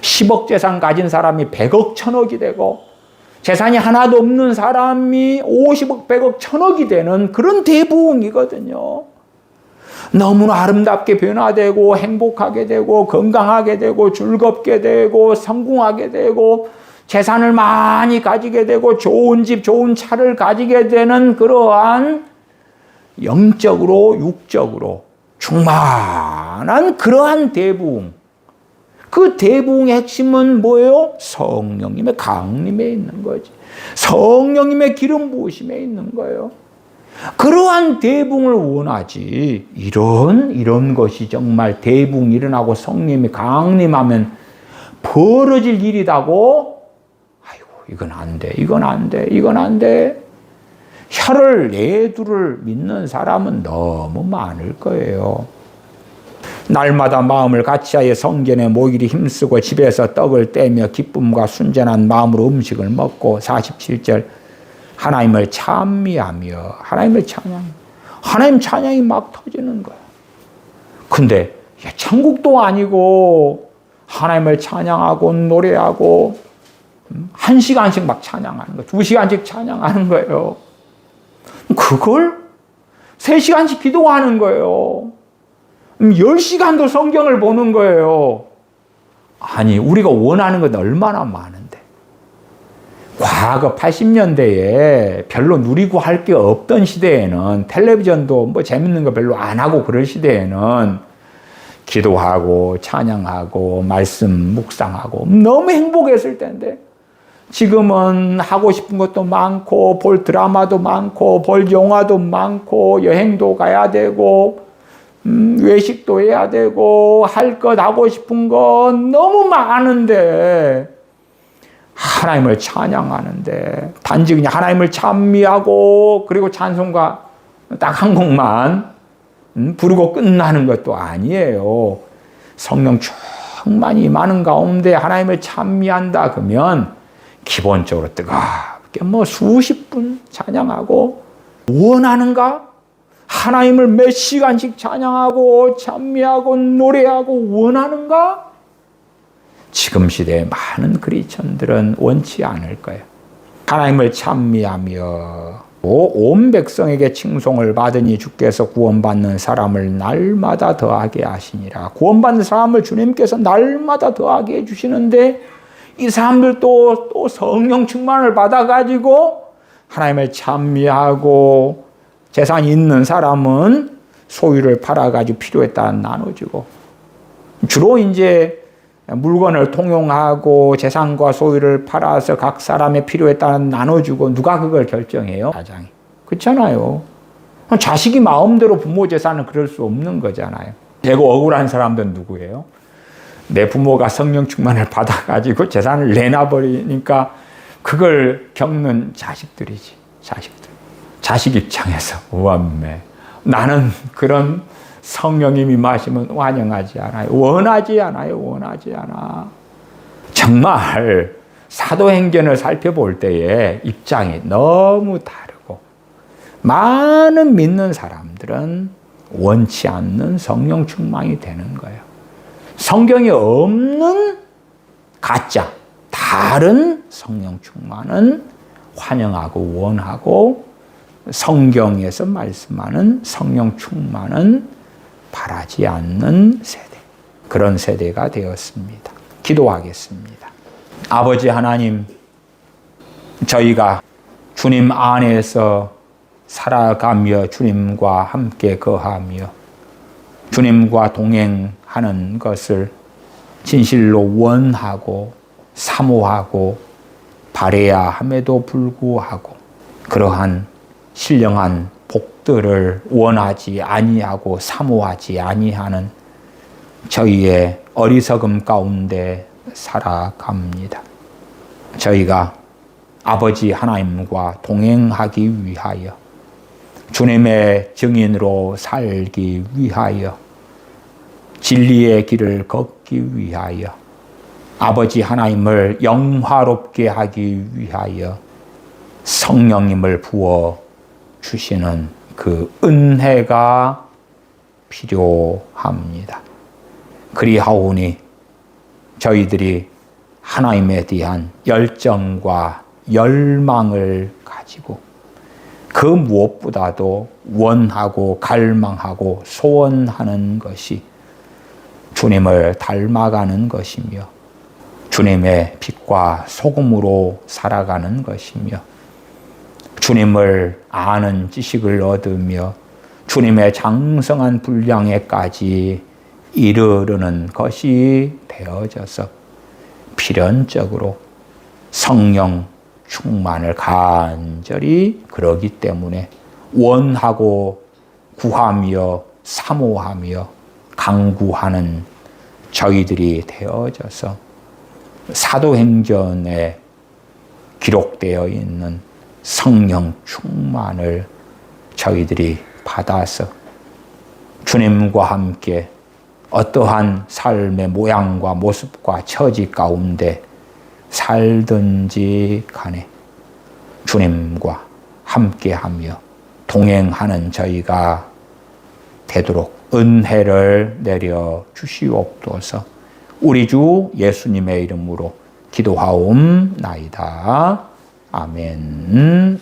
10억 재산 가진 사람이 100억, 1000억이 되고 재산이 하나도 없는 사람이 50억, 100억, 1000억이 되는 그런 대부흥이거든요. 너무나 아름답게 변화되고 행복하게 되고 건강하게 되고 즐겁게 되고 성공하게 되고 재산을 많이 가지게 되고 좋은 집, 좋은 차를 가지게 되는 그러한 영적으로 육적으로 충만한 그러한 대부흥. 그 대부흥의 핵심은 뭐예요? 성령님의 강림에 있는 거지. 성령님의 기름 부으심에 있는 거예요. 그러한 대부흥을 원하지. 이런 것이 정말 대부흥이 일어나고 성령님이 강림하면 벌어질 일이라고? 아이고, 이건 안 돼. 혀를 내두를 믿는 사람은 너무 많을 거예요. 날마다 마음을 같이하여 성전에 모이기를 힘쓰고 집에서 떡을 떼며 기쁨과 순전한 마음으로 음식을 먹고 47절 하나님을 찬미하며 하나님을 찬양. 하나님 찬양이 막 터지는 거야. 근데 천국도 아니고 하나님을 찬양하고 노래하고 1시간씩 막 찬양하는 거예요. 2시간씩 찬양하는 거예요. 그걸 3시간씩 기도하는 거예요. 10시간도 성경을 보는 거예요. 아니, 우리가 원하는 건 얼마나 많은데. 과거 80년대에 별로 누리고 할 게 없던 시대에는 텔레비전도 뭐 재밌는 거 별로 안 하고 그럴 시대에는 기도하고 찬양하고 말씀 묵상하고 너무 행복했을 텐데 지금은 하고 싶은 것도 많고 볼 드라마도 많고 볼 영화도 많고 여행도 가야 되고 외식도 해야 되고 할 것 하고 싶은 건 너무 많은데 하나님을 찬양하는데 단지 그냥 하나님을 찬미하고 그리고 찬송가 딱 한 곡만 부르고 끝나는 것도 아니에요. 성령 충만히 많은 가운데 하나님을 찬미한다 그러면 기본적으로 뜨겁게 수십 분 찬양하고 원하는가? 하나님을 몇 시간씩 찬양하고 찬미하고 노래하고 원하는가? 지금 시대의 많은 크리스천들은 원치 않을 거예요. 하나님을 찬미하며 온 백성에게 칭송을 받으니 주께서 구원받는 사람을 날마다 더하게 하시니라. 구원받는 사람을 주님께서 날마다 더하게 해주시는데 이 사람들도 또 성령 충만을 받아가지고 하나님을 찬미하고 재산이 있는 사람은 소유를 팔아가지고 필요에 따라 나눠주고 주로 이제 물건을 통용하고 재산과 소유를 팔아서 각 사람의 필요에 따라 나눠주고 누가 그걸 결정해요? 가장이. 그렇잖아요. 자식이 마음대로 부모 재산을 그럴 수 없는 거잖아요. 되고 억울한 사람들은 누구예요? 내 부모가 성령 충만을 받아가지고 재산을 내놔버리니까 그걸 겪는 자식들이지. 자식 입장에서 완매. 나는 그런 성령님이 임하시면 환영하지 않아요. 원하지 않아. 정말 사도행전을 살펴볼 때에 입장이 너무 다르고 많은 믿는 사람들은 원치 않는 성령 충만이 되는 거예요. 성경에 없는 가짜, 다른 성령 충만은 환영하고 원하고 성경에서 말씀하는 성령 충만은 바라지 않는 세대. 그런 세대가 되었습니다. 기도하겠습니다. 아버지 하나님, 저희가 주님 안에서 살아가며 주님과 함께 거하며 주님과 동행하는 것을 진실로 원하고 사모하고 바라야 함에도 불구하고 그러한 신령한 복들을 원하지 아니하고 사모하지 아니하는 저희의 어리석음 가운데 살아갑니다. 저희가 아버지 하나님과 동행하기 위하여 주님의 증인으로 살기 위하여 진리의 길을 걷기 위하여 아버지 하나님을 영화롭게 하기 위하여 성령님을 부어 주시는 그 은혜가 필요합니다. 그리하오니 저희들이 하나님에 대한 열정과 열망을 가지고 그 무엇보다도 원하고 갈망하고 소원하는 것이 주님을 닮아가는 것이며 주님의 빛과 소금으로 살아가는 것이며 주님을 아는 지식을 얻으며 주님의 장성한 분량에까지 이르르는 것이 되어져서 필연적으로 성령 충만을 간절히 그러기 때문에 원하고 구하며 사모하며 강구하는 저희들이 되어져서 사도행전에 기록되어 있는 성령 충만을 저희들이 받아서 주님과 함께 어떠한 삶의 모양과 모습과 처지 가운데 살든지 간에 주님과 함께하며 동행하는 저희가 되도록 은혜를 내려 주시옵소서. 우리 주 예수님의 이름으로 기도하옵나이다. 아멘. 아멘.